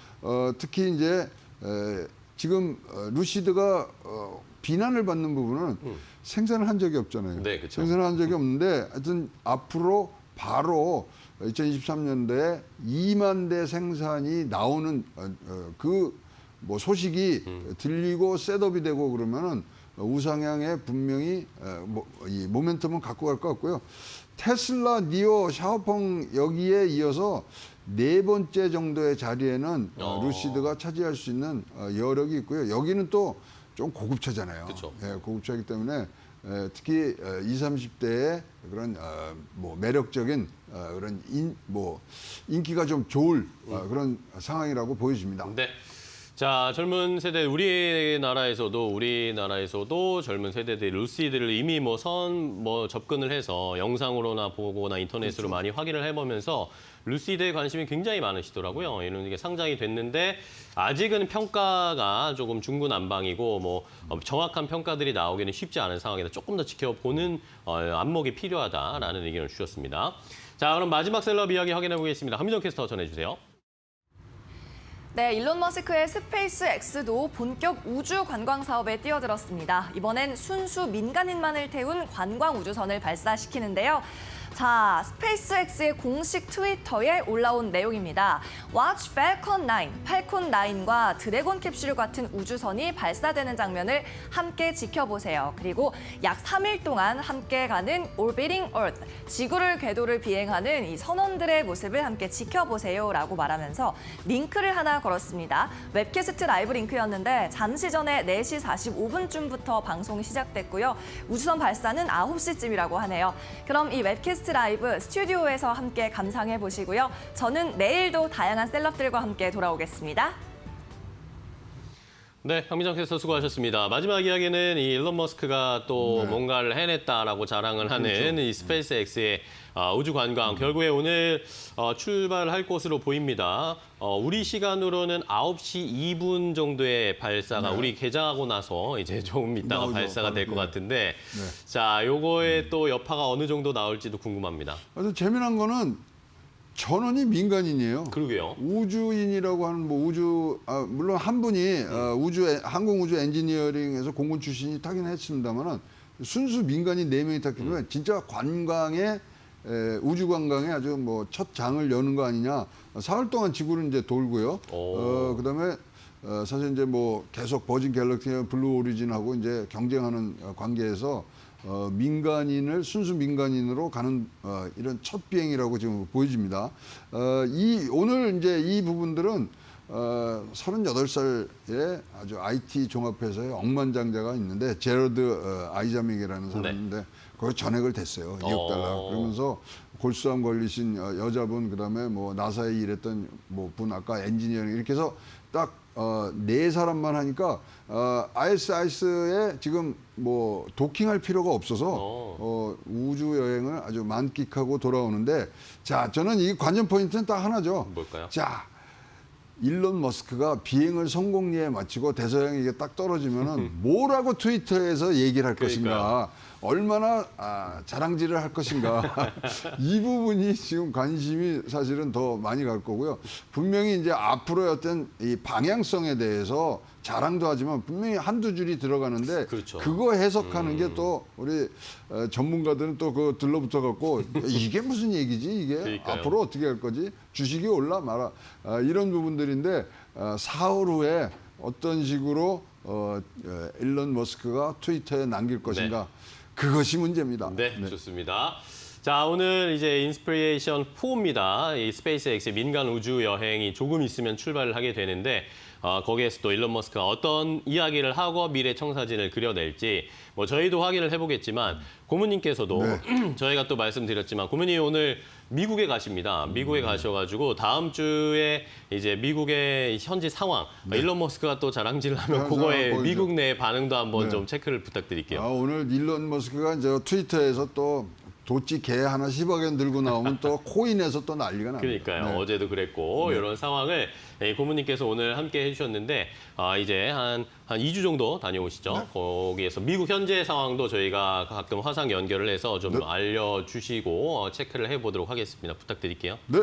특히 이제 지금 루시드가 비난을 받는 부분은 생산을 한 적이 없잖아요. 네, 그쵸. 생산을 한 적이 없는데 하여튼 앞으로 바로 2023년도에 2만 대 생산이 나오는 그 뭐 소식이 들리고 셋업이 되고 그러면은 우상향에 분명히 이 모멘텀은 갖고 갈 것 같고요. 테슬라, 니오, 샤오펑 여기에 이어서 네 번째 정도의 자리에는 루시드가 차지할 수 있는 여력이 있고요. 여기는 또 좀 고급차잖아요. 그쵸. 예, 고급차이기 때문에 특히 20, 30대의 그런 뭐 매력적인 그런 인기가 좀 좋을 그런 상황이라고 보여집니다. 네. 자, 젊은 세대 우리나라에서도 젊은 세대들이 루시드를 이미 접근을 해서 영상으로나 보거나 인터넷으로 많이 확인을 해보면서 루시드에 관심이 굉장히 많으시더라고요. 이런 게 상장이 됐는데 아직은 평가가 조금 중구난방이고 정확한 평가들이 나오기는 쉽지 않은 상황이라 조금 더 지켜보는 안목이 필요하다라는 의견을 주셨습니다. 자, 그럼 마지막 셀럽 이야기 확인해 보겠습니다. 함민정 캐스터 전해주세요. 네, 일론 머스크의 스페이스 X도 본격 우주 관광 사업에 뛰어들었습니다. 이번엔 순수 민간인만을 태운 관광 우주선을 발사시키는데요. 자, 스페이스X의 공식 트위터에 올라온 내용입니다. Watch Falcon 9, 팔콘 9과 드래곤 캡슐 같은 우주선이 발사되는 장면을 함께 지켜보세요. 그리고 약 3일 동안 함께 가는 Orbiting Earth, 지구를 궤도를 비행하는 이 선원들의 모습을 함께 지켜보세요라고 말하면서 링크를 하나 걸었습니다. 웹캐스트 라이브 링크였는데 잠시 전에 4시 45분쯤부터 방송이 시작됐고요. 우주선 발사는 9시쯤이라고 하네요. 그럼 이 웹캐스트 라이브 스튜디오에서 함께 감상해 보시고요. 저는 내일도 다양한 셀럽들과 함께 돌아오겠습니다. 네, 황민정 캐스터 수고하셨습니다. 마지막 이야기는 이 일론 머스크가 또 뭔가를 해냈다라고 자랑을 하는 이 스페이스X의 우주 관광. 결국에 오늘 출발할 것으로 보입니다. 우리 시간으로는 9시 2분 정도의 발사가 우리 개장하고 나서 이제 조금 있다가 나오죠. 발사가 될 것 네. 같은데 자, 요거에 또 여파가 어느 정도 나올지도 궁금합니다. 아주 재미난 거는 전원이 민간인이에요. 그러게요. 우주인이라고 하는 물론 한 분이 항공우주 엔지니어링에서 공군 출신이 타긴 했습니다만은 순수 민간인 4명이 탔기 때문에 진짜 우주 관광에 아주 첫 장을 여는 거 아니냐. 사흘 동안 지구를 이제 돌고요. 그다음에 사실 이제 계속 버진 갤럭시나 블루 오리진하고 이제 경쟁하는 관계에서 순수 민간인으로 가는 이런 첫 비행이라고 지금 보여집니다. 오늘 이제 이 부분들은 38살의 아주 IT 종합회사의 억만장자가 있는데 제러드 아이자믹이라는 사람인데 거기 전액을 댔어요. 2억 달러. 그러면서 골수암 걸리신 여자분, 그다음에 나사에 일했던 분, 아까 엔지니어링 이렇게 해서 딱 네 사람만 하니까 ISIS에 지금 뭐 도킹할 필요가 없어서 우주 여행을 아주 만끽하고 돌아오는데 자, 저는 이 관전 포인트는 딱 하나죠. 뭘까요? 자, 일론 머스크가 비행을 성공리에 마치고 대서양에 이게 딱 떨어지면은 뭐라고 트위터에서 얘기를 할 것인가, 얼마나 자랑질을 할 것인가 이 부분이 지금 관심이 사실은 더 많이 갈 거고요. 분명히 이제 앞으로의 어떤 이 방향성에 대해서 자랑도 하지만 분명히 한두 줄이 들어가는데 그렇죠. 그거 해석하는 게 또 우리 전문가들은 또 그거 들러붙어 갖고 이게 무슨 얘기지 이게 그러니까요. 앞으로 어떻게 할 거지 주식이 올라 말아 이런 부분들인데 사흘 후에 어떤 식으로 일론 머스크가 트위터에 남길 것인가 그것이 문제입니다. 네, 좋습니다. 자, 오늘 이제 인스피레이션 4입니다. 이 스페이스X의 민간 우주 여행이 조금 있으면 출발을 하게 되는데 거기에서 또 일론 머스크가 어떤 이야기를 하고 미래 청사진을 그려낼지 뭐 저희도 확인을 해보겠지만 고문님께서도 저희가 또 말씀드렸지만 고문님 오늘 미국에 가십니다. 미국에 가셔가지고 다음 주에 이제 미국의 현지 상황 일론 머스크가 또 자랑질을 하면 그거에 미국 내 반응도 한번 좀 체크를 부탁드릴게요. 오늘 일론 머스크가 이제 트위터에서 또 도치 개 하나 10억 엔 들고 나오면 또 코인에서 또 난리가 납니다. 그러니까요. 어제도 그랬고 이런 상황을 고문님께서 오늘 함께 해주셨는데 이제 한 2주 정도 다녀오시죠. 거기에서 미국 현재 상황도 저희가 가끔 화상 연결을 해서 좀 알려주시고 체크를 해보도록 하겠습니다. 부탁드릴게요. 네.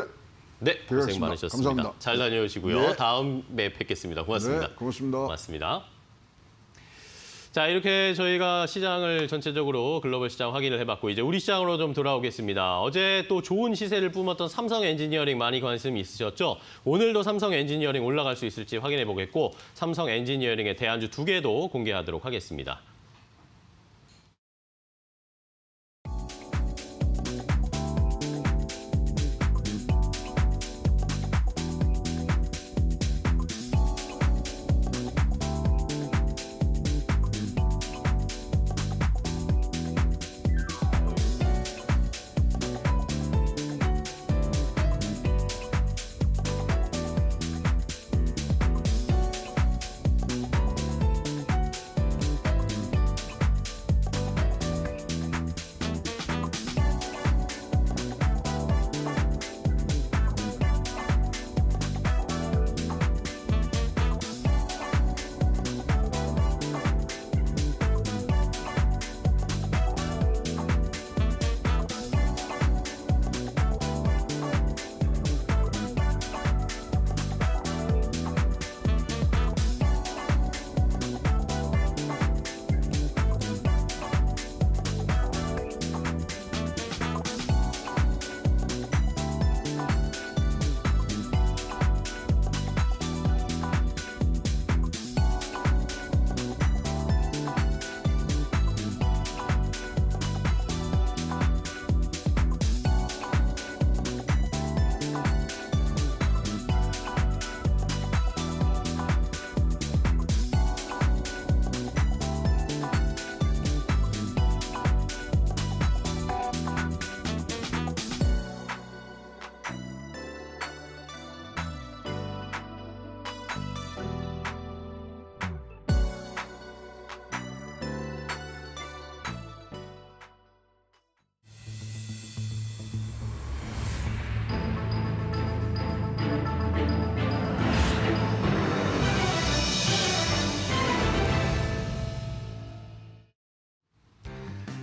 네, 고생 되겠습니다. 많으셨습니다. 감사합니다. 잘 다녀오시고요. 네. 다음에 뵙겠습니다. 고맙습니다. 네, 고맙습니다. 고맙습니다. 자, 이렇게 저희가 시장을 전체적으로 글로벌 시장 확인을 해봤고 이제 우리 시장으로 좀 돌아오겠습니다. 어제 또 좋은 시세를 뿜었던 삼성 엔지니어링 많이 관심이 있으셨죠? 오늘도 삼성 엔지니어링 올라갈 수 있을지 확인해 보겠고 삼성 엔지니어링의 대안주 2개도 공개하도록 하겠습니다.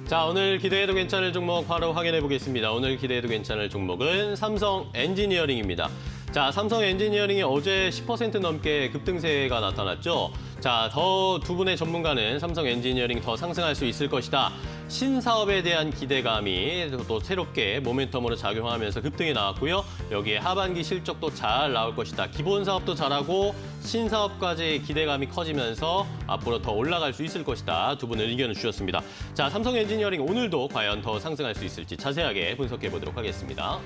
자, 오늘 기대해도 괜찮을 종목 바로 확인해 보겠습니다. 오늘 기대해도 괜찮을 종목은 삼성 엔지니어링입니다. 자, 삼성 엔지니어링이 어제 10% 넘게 급등세가 나타났죠. 자, 더 두 분의 전문가는 삼성 엔지니어링 더 상승할 수 있을 것이다. 신사업에 대한 기대감이 또 새롭게 모멘텀으로 작용하면서 급등이 나왔고요. 여기에 하반기 실적도 잘 나올 것이다. 기본 사업도 잘하고 신사업까지 기대감이 커지면서 앞으로 더 올라갈 수 있을 것이다. 두 분은 의견을 주셨습니다. 자, 삼성 엔지니어링 오늘도 과연 더 상승할 수 있을지 자세하게 분석해 보도록 하겠습니다.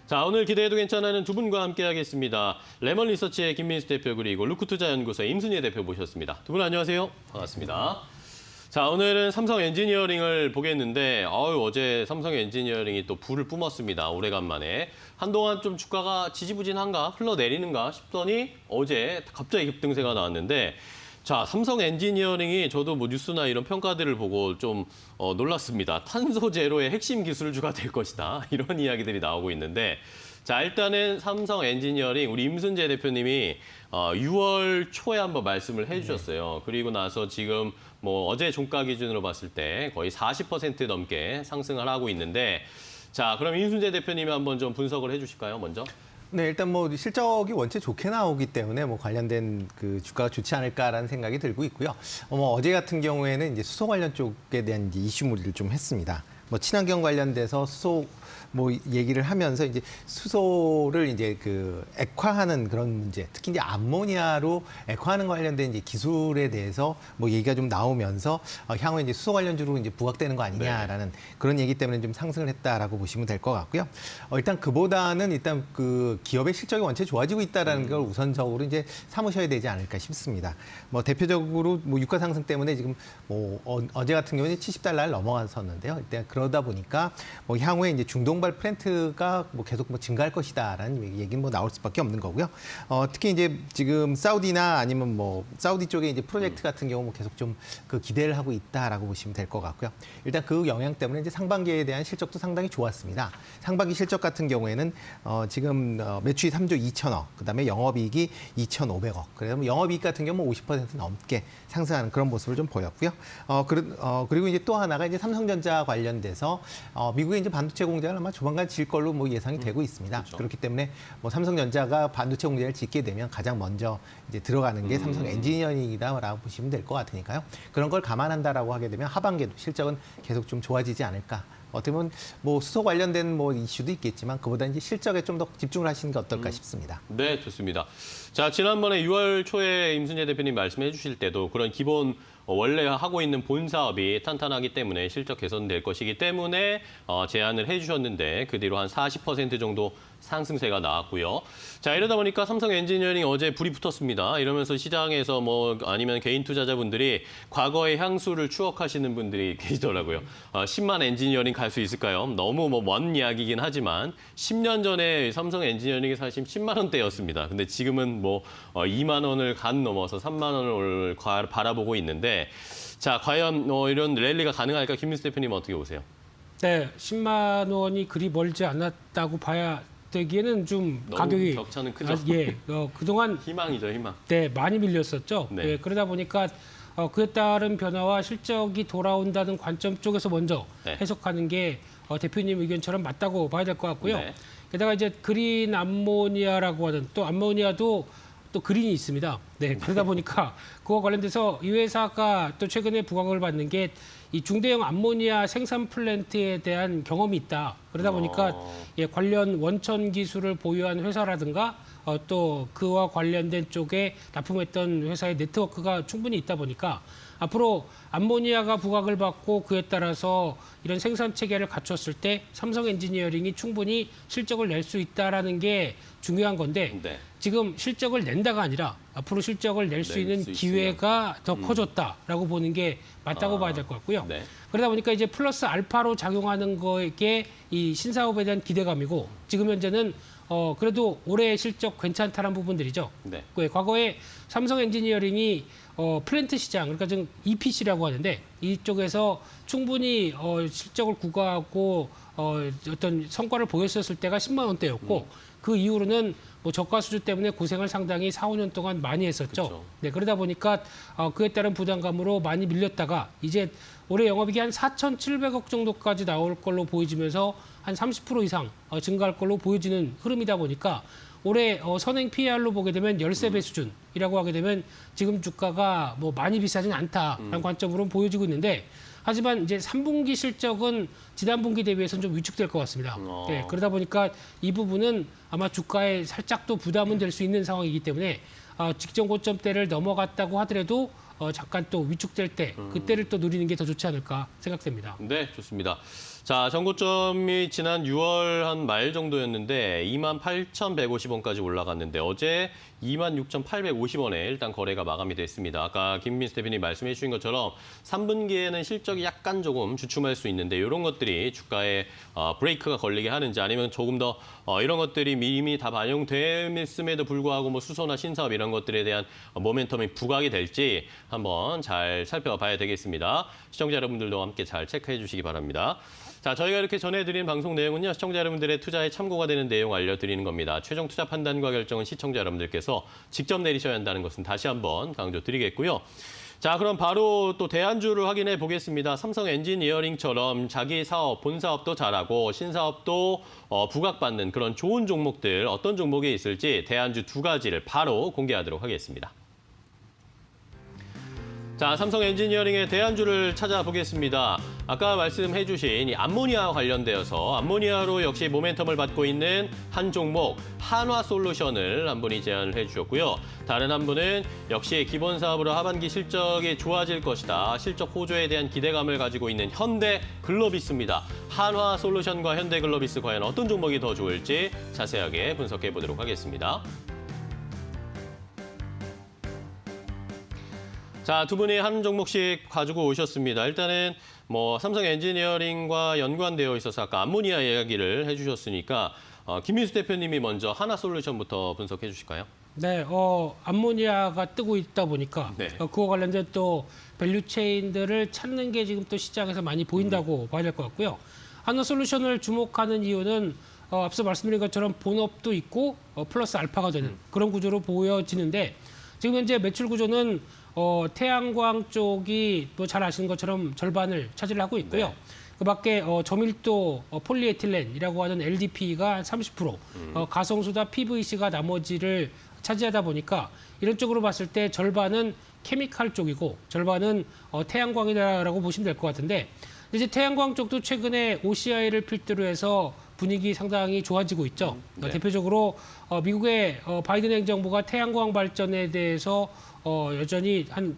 자, 오늘 기대해도 괜찮아는 두 분과 함께 하겠습니다. 레몬 리서치의 김민수 대표 그리고 루크투자연구소의 임순희 대표 모셨습니다. 두 분 안녕하세요. 반갑습니다. 자, 오늘은 삼성 엔지니어링을 보겠는데 어제 삼성 엔지니어링이 또 불을 뿜었습니다. 오래간만에. 한동안 좀 주가가 지지부진한가 흘러내리는가 싶더니 어제 갑자기 급등세가 나왔는데 자, 삼성 엔지니어링이 저도 뭐 뉴스나 이런 평가들을 보고 좀 놀랐습니다. 탄소 제로의 핵심 기술주가 될 것이다. 이런 이야기들이 나오고 있는데 자, 일단은 삼성 엔지니어링 우리 임순재 대표님이 6월 초에 한번 말씀을 해주셨어요. 그리고 나서 지금 뭐 어제 종가 기준으로 봤을 때 거의 40% 넘게 상승을 하고 있는데 자, 그럼 임순재 대표님이 한번 좀 분석을 해주실까요, 먼저? 네, 일단 뭐 실적이 원체 좋게 나오기 때문에 뭐 관련된 그 주가가 좋지 않을까라는 생각이 들고 있고요. 어제 같은 경우에는 이제 수소 관련 쪽에 대한 이제 이슈물이를 좀 했습니다. 뭐 친환경 관련돼서 수소 뭐 얘기를 하면서 이제 수소를 이제 그 액화하는 그런 문제, 특히 이제 암모니아로 액화하는 관련된 이제 기술에 대해서 뭐 얘기가 좀 나오면서 향후에 이제 수소 관련주로 이제 부각되는 거 아니냐라는 그런 얘기 때문에 좀 상승을 했다라고 보시면 될 것 같고요. 일단 그보다는 일단 그 기업의 실적이 원체 좋아지고 있다라는 걸 우선적으로 이제 삼으셔야 되지 않을까 싶습니다. 뭐 대표적으로 뭐 유가 상승 때문에 지금 뭐 어제 같은 경우는 $70를 넘어갔었는데요. 일단 그러다 보니까 뭐 향후에 이제 중동발 플랜트가 뭐 계속 뭐 증가할 것이다라는 얘기는 뭐 나올 수밖에 없는 거고요. 특히 이제 지금 사우디나 아니면 뭐 사우디 쪽에 이제 프로젝트 같은 경우 뭐 계속 좀 그 기대를 하고 있다라고 보시면 될 것 같고요. 일단 그 영향 때문에 이제 상반기에 대한 실적도 상당히 좋았습니다. 상반기 실적 같은 경우에는 지금 매출이 3조 2천억, 그다음에 영업이익이 2,500억. 그래서 영업이익 같은 경우 50% 넘게 상승하는 그런 모습을 좀 보였고요. 그리고 이제 또 하나가 이제 삼성전자 관련돼서 미국의 이제 반도체 공장을 아마 조만간 질 걸로 뭐 예상이 되고 있습니다. 그렇죠. 그렇기 때문에 뭐 삼성전자가 반도체 공장을 짓게 되면 가장 먼저 이제 들어가는 게 삼성 엔지니어링이다라고 보시면 될 것 같으니까요. 그런 걸 감안한다라고 하게 되면 하반기에도 실적은 계속 좀 좋아지지 않을까. 어떻게 보면 뭐 수소 관련된 뭐 이슈도 있겠지만 그보다 이제 실적에 좀 더 집중을 하시는 게 어떨까 싶습니다. 네, 좋습니다. 자, 지난번에 6월 초에 임순재 대표님 말씀해 주실 때도 그런 기본 원래 하고 있는 본 사업이 탄탄하기 때문에 실적 개선될 것이기 때문에 제안을 해주셨는데 그 뒤로 한 40% 정도 상승세가 나왔고요. 자, 이러다 보니까 삼성 엔지니어링 어제 불이 붙었습니다. 이러면서 시장에서 뭐 아니면 개인 투자자분들이 과거의 향수를 추억하시는 분들이 계시더라고요. 10만 엔지니어링 갈 수 있을까요? 너무 뭐 먼 이야기긴 하지만 10년 전에 삼성 엔지니어링이 사실 10만 원대였습니다. 근데 지금은 뭐 2만 원을 간 넘어서 3만 원을 바라보고 있는데 자, 과연 이런 랠리가 가능할까? 김민수 대표님 어떻게 보세요? 네, 10만 원이 그리 멀지 않았다고 봐야 되기에는 좀 너무 가격이 격차는 크죠? 예, 그동안 희망이죠, 희망. 네, 많이 밀렸었죠. 네. 예, 그러다 보니까 그에 따른 변화와 실적이 돌아온다는 관점 쪽에서 먼저 네. 해석하는 게 대표님 의견처럼 맞다고 봐야 될 것 같고요. 네. 게다가 이제 그린 암모니아라고 하는 또 암모니아도 또 그린이 있습니다. 네, 그러다 보니까 그와 관련돼서 이 회사가 또 최근에 부각을 받는 게 이 중대형 암모니아 생산 플랜트에 대한 경험이 있다. 그러다 보니까 예, 관련 원천 기술을 보유한 회사라든가 또 그와 관련된 쪽에 납품했던 회사의 네트워크가 충분히 있다 보니까 앞으로 암모니아가 부각을 받고 그에 따라서 이런 생산 체계를 갖췄을 때 삼성 엔지니어링이 충분히 실적을 낼 수 있다라는 게 중요한 건데 네. 지금 실적을 낸다가 아니라 앞으로 실적을 낼 수 있는 기회가 더 커졌다라고 보는 게 맞다고 봐야 될 것 같고요. 네. 그러다 보니까 이제 플러스 알파로 작용하는 거에 이 신사업에 대한 기대감이고 지금 현재는 그래도 올해 실적 괜찮다는 부분들이죠. 네. 과거에 삼성 엔지니어링이 플랜트 시장, 그러니까 지금 EPC라고 하는데 이쪽에서 충분히 실적을 구가하고 어떤 성과를 보였었을 때가 10만 원대였고 그 이후로는 뭐 저가 수주 때문에 고생을 상당히 4, 5년 동안 많이 했었죠. 그쵸. 네, 그러다 보니까 그에 따른 부담감으로 많이 밀렸다가 이제 올해 영업이익이 한 4,700억 정도까지 나올 걸로 보여지면서 한 30% 이상 증가할 걸로 보여지는 흐름이다 보니까 올해 선행 PER로 보게 되면 13배 수준이라고 하게 되면 지금 주가가 뭐 많이 비싸진 않다라는 관점으로 보여지고 있는데 하지만 이제 3분기 실적은 지난 분기 대비해서는 좀 위축될 것 같습니다. 네, 그러다 보니까 이 부분은 아마 주가에 살짝 또 부담은 될 수 있는 상황이기 때문에 직전 고점대를 넘어갔다고 하더라도 잠깐 또 위축될 때 그때를 또 누리는 게 더 좋지 않을까 생각됩니다. 네, 좋습니다. 자, 전고점이 지난 6월 한 말 정도였는데 28,150원까지 올라갔는데 어제 26,850원에 일단 거래가 마감이 됐습니다. 아까 김민수 대표님 말씀해 주신 것처럼 3분기에는 실적이 약간 조금 주춤할 수 있는데 이런 것들이 주가에 브레이크가 걸리게 하는지 아니면 조금 더 이런 것들이 이미 다 반영됐음에도 불구하고 뭐 수소나 신사업 이런 것들에 대한 모멘텀이 부각이 될지 한번 잘 살펴봐야 되겠습니다. 시청자 여러분들도 함께 잘 체크해 주시기 바랍니다. 자, 저희가 이렇게 전해드린 방송 내용은요, 시청자 여러분들의 투자에 참고가 되는 내용 알려드리는 겁니다. 최종 투자 판단과 결정은 시청자 여러분들께서 직접 내리셔야 한다는 것은 다시 한번 강조드리겠고요. 자, 그럼 바로 또 대안주를 확인해 보겠습니다. 삼성 엔지니어링처럼 자기 사업, 본 사업도 잘하고 신사업도 부각받는 그런 좋은 종목들 어떤 종목에 있을지 대안주 두 가지를 바로 공개하도록 하겠습니다. 자, 삼성 엔지니어링의 대안주를 찾아보겠습니다. 아까 말씀해 주신 이 암모니아와 관련되어서 암모니아로 역시 모멘텀을 받고 있는 한 종목 한화솔루션을 한 분이 제안을 해 주셨고요. 다른 한 분은 역시 기본 사업으로 하반기 실적이 좋아질 것이다. 실적 호조에 대한 기대감을 가지고 있는 현대글로비스입니다. 한화솔루션과 현대글로비스 과연 어떤 종목이 더 좋을지 자세하게 분석해 보도록 하겠습니다. 자, 두 분이 한 종목씩 가지고 오셨습니다. 일단은 뭐 삼성 엔지니어링과 연관되어 있어서 아까 암모니아 이야기를 해주셨으니까 김민수 대표님이 먼저 하나솔루션부터 분석해 주실까요? 네, 암모니아가 뜨고 있다 보니까 네. 그와 관련된 또 밸류체인들을 찾는 게 지금 또 시장에서 많이 보인다고 봐야 될 것 같고요. 하나솔루션을 주목하는 이유는 앞서 말씀드린 것처럼 본업도 있고 플러스 알파가 되는 그런 구조로 보여지는데 지금 현재 매출 구조는 태양광 쪽이 또 잘 아시는 것처럼 절반을 차지하고 있고요. 네. 그밖에 저밀도 폴리에틸렌이라고 하는 LDP가 30%, 가성수다 PVC가 나머지를 차지하다 보니까 이런 쪽으로 봤을 때 절반은 케미칼 쪽이고 절반은 태양광이라고 보시면 될 것 같은데 이제 태양광 쪽도 최근에 OCI를 필두로 해서 분위기 상당히 좋아지고 있죠. 네. 대표적으로 미국의 바이든 행정부가 태양광 발전에 대해서 여전히 한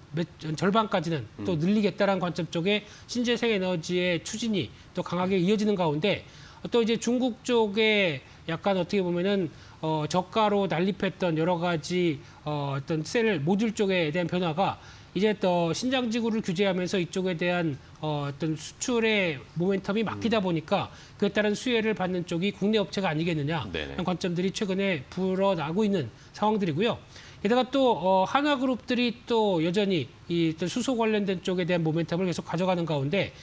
절반까지는 또 늘리겠다라는 관점 쪽에 신재생 에너지의 추진이 또 강하게 이어지는 가운데 또 이제 중국 쪽에 약간 어떻게 보면은 저가로 난립했던 여러 가지 어떤 셀 모듈 쪽에 대한 변화가 이제 또 신장지구를 규제하면서 이쪽에 대한 어떤 수출의 모멘텀이 막히다 보니까 그에 따른 수혜를 받는 쪽이 국내 업체가 아니겠느냐 네네. 하는 관점들이 최근에 불어나고 있는 상황들이고요. 게다가 또 한화그룹들이 또 여전히 이 수소 관련된 쪽에 대한 모멘텀을 계속 가져가는 가운데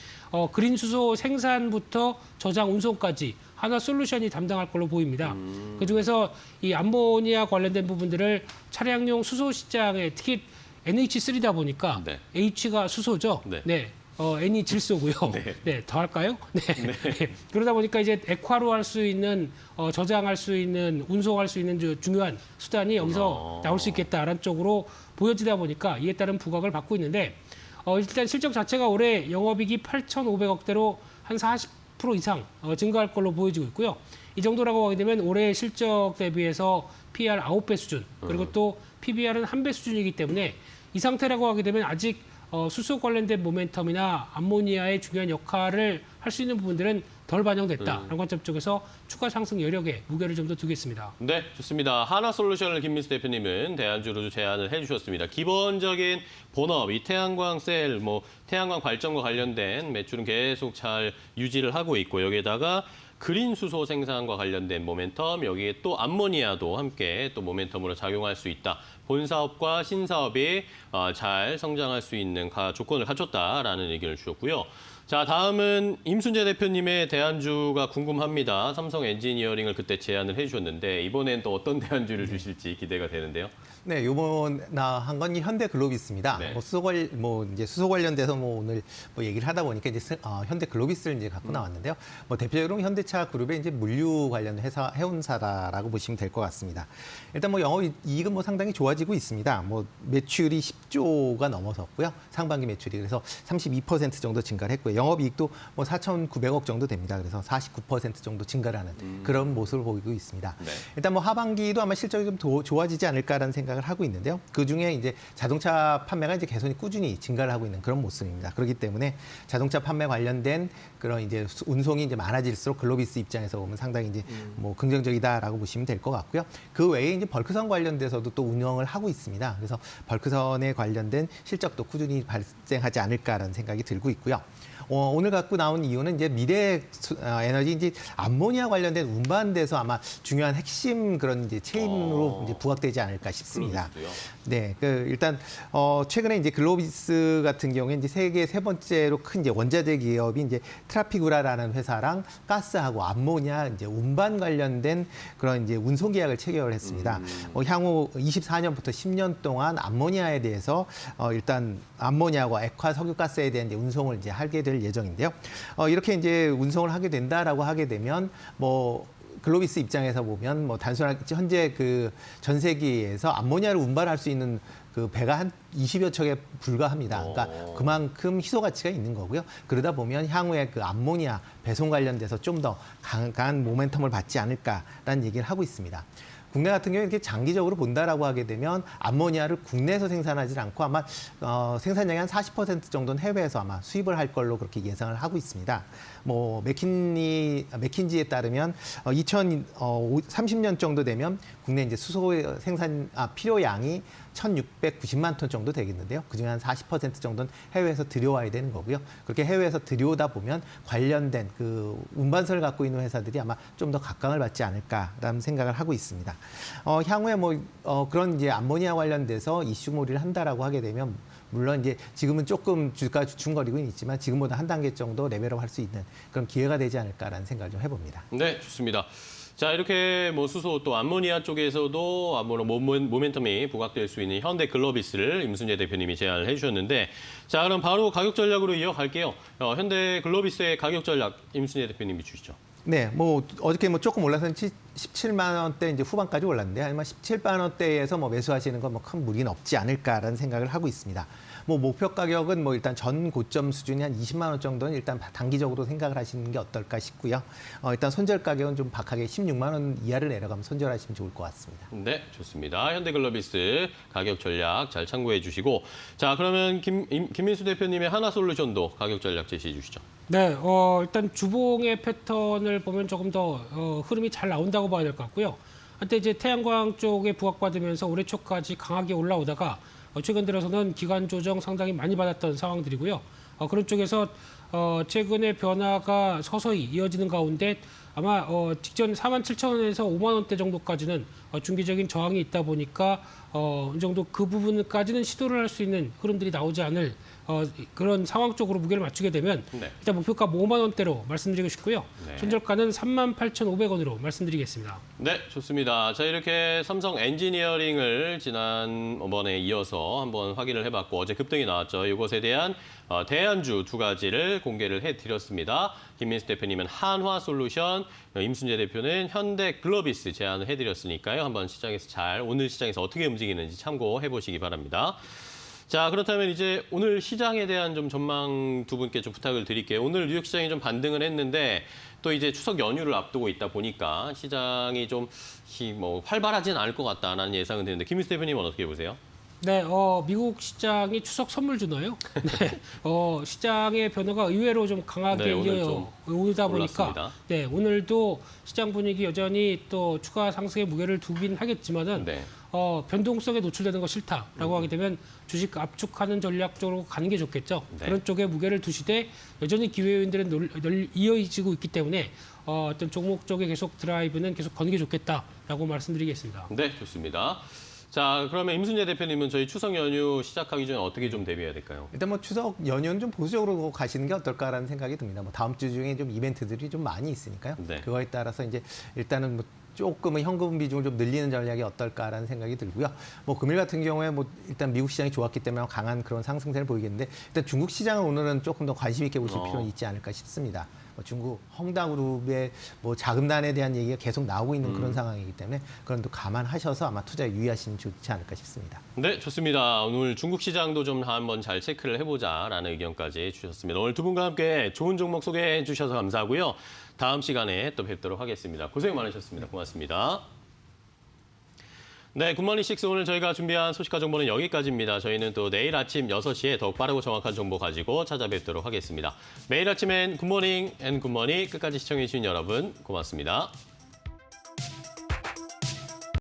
그린 수소 생산부터 저장 운송까지 한화솔루션이 담당할 걸로 보입니다. 그중에서 이 암모니아 관련된 부분들을 차량용 수소 시장에 특히 NH3다 보니까 네. H가 수소죠. 네. N이 질소고요. 네. 네, 더 할까요? 네. 그러다 보니까 이제 액화로 할 수 있는 저장할 수 있는 운송할 수 있는 중요한 수단이 여기서 나올 수 있겠다라는 쪽으로 보여지다 보니까 이에 따른 부각을 받고 있는데 일단 실적 자체가 올해 영업이익이 8,500억대로 한 40% 이상 증가할 걸로 보여지고 있고요. 이 정도라고 하게 되면 올해 실적 대비해서 PR 9배 수준 그리고 또 PBR은 1배 수준이기 때문에 이 상태라고 하게 되면 아직 수소 관련된 모멘텀이나 암모니아의 중요한 역할을 할 수 있는 부분들은 덜 반영됐다라는 관점 쪽에서 추가 상승 여력에 무게를 좀 더 두겠습니다. 네, 좋습니다. 하나솔루션을 김민수 대표님은 대안주로 제안을 해주셨습니다. 기본적인 본업, 이 태양광 셀, 태양광 발전과 관련된 매출은 계속 잘 유지를 하고 있고 여기에다가 그린 수소 생산과 관련된 모멘텀, 여기에 또 암모니아도 함께 또 모멘텀으로 작용할 수 있다. 본 사업과 신사업이 잘 성장할 수 있는 조건을 갖췄다라는 의견을 주셨고요. 자, 다음은 임순재 대표님의 대안주가 궁금합니다. 삼성 엔지니어링을 그때 제안을 해주셨는데 이번엔 또 어떤 대안주를 주실지 기대가 되는데요. 네, 요번 한 건 현대글로비스입니다. 네. 이제 수소 관련돼서 오늘 얘기를 하다 보니까 이제 현대글로비스를 이제 갖고 나왔는데요. 대표적으로 현대차 그룹의 이제 물류 관련 회사 해운사라고 보시면 될 것 같습니다. 일단 영업이익은 상당히 좋아지고 있습니다. 매출이 10조가 넘어섰고요. 상반기 매출이 그래서 32% 정도 증가를 했고요. 영업이익도 4,900억 정도 됩니다. 그래서 49% 정도 증가를 하는 그런 모습을 보이고 있습니다. 네. 일단 하반기도 아마 실적이 좀 더 좋아지지 않을까라는 생각이 생각을 하고 있는데요. 그 중에 이제 자동차 판매가 이제 개선이 꾸준히 증가를 하고 있는 그런 모습입니다. 그렇기 때문에 자동차 판매 관련된 그런 이제 운송이 이제 많아질수록 글로비스 입장에서 보면 상당히 이제 뭐 긍정적이다라고 보시면 될 것 같고요. 그 외에 이제 벌크선 관련돼서도 또 운영을 하고 있습니다. 그래서 벌크선에 관련된 실적도 꾸준히 발생하지 않을까라는 생각이 들고 있고요. 오늘 갖고 나온 이유는 이제 미래 에너지 이제 암모니아 관련된 운반돼서 아마 중요한 핵심 그런 이제 체인으로 이제 부각되지 않을까 싶습니다. 네, 일단 최근에 이제 글로비스 같은 경우에 이제 세계 세 번째로 큰 이제 원자재 기업이 이제 트라피구라라는 회사랑 가스하고 암모니아 이제 운반 관련된 그런 이제 운송 계약을 체결을 했습니다. 향후 24년부터 10년 동안 암모니아에 대해서 일단 암모니아와 액화 석유가스에 대한 이제 운송을 이제 하게 될 예정인데요. 이렇게 이제 운송을 하게 된다라고 하게 되면 뭐 글로비스 입장에서 보면 뭐 단순하게 현재 그 전 세계에서 암모니아를 운반할 수 있는 그 배가 한 20여 척에 불과합니다. 그러니까 그만큼 희소 가치가 있는 거고요. 그러다 보면 향후에 그 암모니아 배송 관련돼서 좀 더 강한 모멘텀을 받지 않을까라는 얘기를 하고 있습니다. 국내 같은 경우에 이렇게 장기적으로 본다라고 하게 되면 암모니아를 국내에서 생산하지 않고 아마 생산량의 한 40% 정도는 해외에서 아마 수입을 할 걸로 그렇게 예상을 하고 있습니다. 뭐 맥킨지에 따르면 2030년 정도 되면 국내 이제 수소 필요량이 1,690만 톤 정도 되겠는데요. 그중에 한 40% 정도는 해외에서 들여와야 되는 거고요. 그렇게 해외에서 들여오다 보면 관련된 그 운반선을 갖고 있는 회사들이 아마 좀 더 각광을 받지 않을까라는 생각을 하고 있습니다. 향후에 그런 이제 암모니아 관련돼서 이슈몰이를 한다라고 하게 되면 물론 이제 지금은 조금 주가 주춤거리고는 있지만 지금보다 한 단계 정도 레벨업 할 수 있는 그런 기회가 되지 않을까라는 생각을 좀 해봅니다. 네, 좋습니다. 자, 이렇게 뭐 수소 또 암모니아 쪽에서도 모멘텀이 부각될 수 있는 현대 글로비스를 임순재 대표님이 제안을 해주셨는데, 자, 그럼 바로 가격 전략으로 이어갈게요. 현대 글로비스의 가격 전략 임순재 대표님이 주시죠. 네, 뭐 어저께 뭐 조금 올라서 17만 원대 이제 후반까지 올랐는데 아마 17만 원대에서 뭐 매수하시는 건 뭐 큰 무리는 없지 않을까라는 생각을 하고 있습니다. 뭐 목표 가격은 뭐 일단 전 고점 수준이 한 20만 원 정도는 일단 단기적으로 생각을 하시는 게 어떨까 싶고요. 일단 손절 가격은 좀 박하게 16만 원 이하를 내려가면 손절하시면 좋을 것 같습니다. 네, 좋습니다. 현대글로비스 가격 전략 잘 참고해 주시고, 자, 그러면 김민수 대표님의 하나솔루션도 가격 전략 제시해 주시죠. 네, 일단 주봉의 패턴을 보면 조금 더 흐름이 잘 나온다고 봐야 될 것 같고요. 한때 이제 태양광 쪽에 부각받으면서 올해 초까지 강하게 올라오다가 최근 들어서는 기간 조정 상당히 많이 받았던 상황들이고요. 그런 쪽에서 최근의 변화가 서서히 이어지는 가운데 아마 직전 47,000원에서 5만 원대 정도까지는 중기적인 저항이 있다 보니까 어느 정도 그 부분까지는 시도를 할 수 있는 흐름들이 나오지 않을 그런 상황 쪽으로 무게를 맞추게 되면 네. 일단 목표가 5만 원대로 말씀드리고 싶고요. 네. 손절가는 38,500원으로 말씀드리겠습니다. 네, 좋습니다. 자, 이렇게 삼성 엔지니어링을 지난번에 이어서 한번 확인을 해봤고 어제 급등이 나왔죠. 이것에 대한 대안주 두 가지를 공개를 해드렸습니다. 김민수 대표님은 한화솔루션, 임순재 대표는 현대글로비스 제안을 해드렸으니까요. 한번 오늘 시장에서 어떻게 움직이는지 참고해 보시기 바랍니다. 자, 그렇다면 이제 오늘 시장에 대한 좀 전망 두 분께 좀 부탁을 드릴게요. 오늘 뉴욕 시장이 좀 반등을 했는데 또 이제 추석 연휴를 앞두고 있다 보니까 시장이 좀 활발하진 않을 것 같다는 예상은 되는데 김민수 대표님은 어떻게 보세요? 네, 미국 시장이 추석 선물 주나요? 네, 시장의 변화가 의외로 좀 강하게 네, 오늘 좀 이어오다 보니까 올랐습니다. 네, 오늘도 시장 분위기 여전히 또 추가 상승의 무게를 두긴 하겠지만은 네. 변동성에 노출되는 거 싫다라고 하게 되면 주식 압축하는 전략 쪽으로 가는 게 좋겠죠. 네. 그런 쪽에 무게를 두시되 여전히 기회 요인들은 이어지고 있기 때문에 어떤 종목 쪽에 계속 드라이브는 계속 거는 게 좋겠다라고 말씀드리겠습니다. 네, 좋습니다. 자, 그러면 임순재 대표님은 저희 추석 연휴 시작하기 전에 어떻게 좀 대비해야 될까요? 일단 뭐 추석 연휴는 좀 보수적으로 가시는 게 어떨까라는 생각이 듭니다. 뭐 다음 주 중에 좀 이벤트들이 좀 많이 있으니까요. 네. 그거에 따라서 이제 일단은 뭐 조금은 현금 비중을 좀 늘리는 전략이 어떨까라는 생각이 들고요. 뭐 금일 같은 경우에 뭐 일단 미국 시장이 좋았기 때문에 강한 그런 상승세를 보이겠는데 일단 중국 시장은 오늘은 조금 더 관심 있게 보실 필요는 있지 않을까 싶습니다. 중국 헝다그룹의 뭐 자금난에 대한 얘기가 계속 나오고 있는 그런 상황이기 때문에 그런 또 감안하셔서 아마 투자에 유의하시면 좋지 않을까 싶습니다. 네, 좋습니다. 오늘 중국 시장도 좀 한번 잘 체크를 해보자라는 의견까지 주셨습니다. 오늘 두 분과 함께 좋은 종목 소개해 주셔서 감사하고요. 다음 시간에 또 뵙도록 하겠습니다. 고생 많으셨습니다. 고맙습니다. 네, 굿모닝 식스 오늘 저희가 준비한 소식과 정보는 여기까지입니다. 저희는 또 내일 아침 6시에 더욱 빠르고 정확한 정보 가지고 찾아뵙도록 하겠습니다. 매일 아침엔 굿모닝 앤 굿모닝 끝까지 시청해주신 여러분 고맙습니다.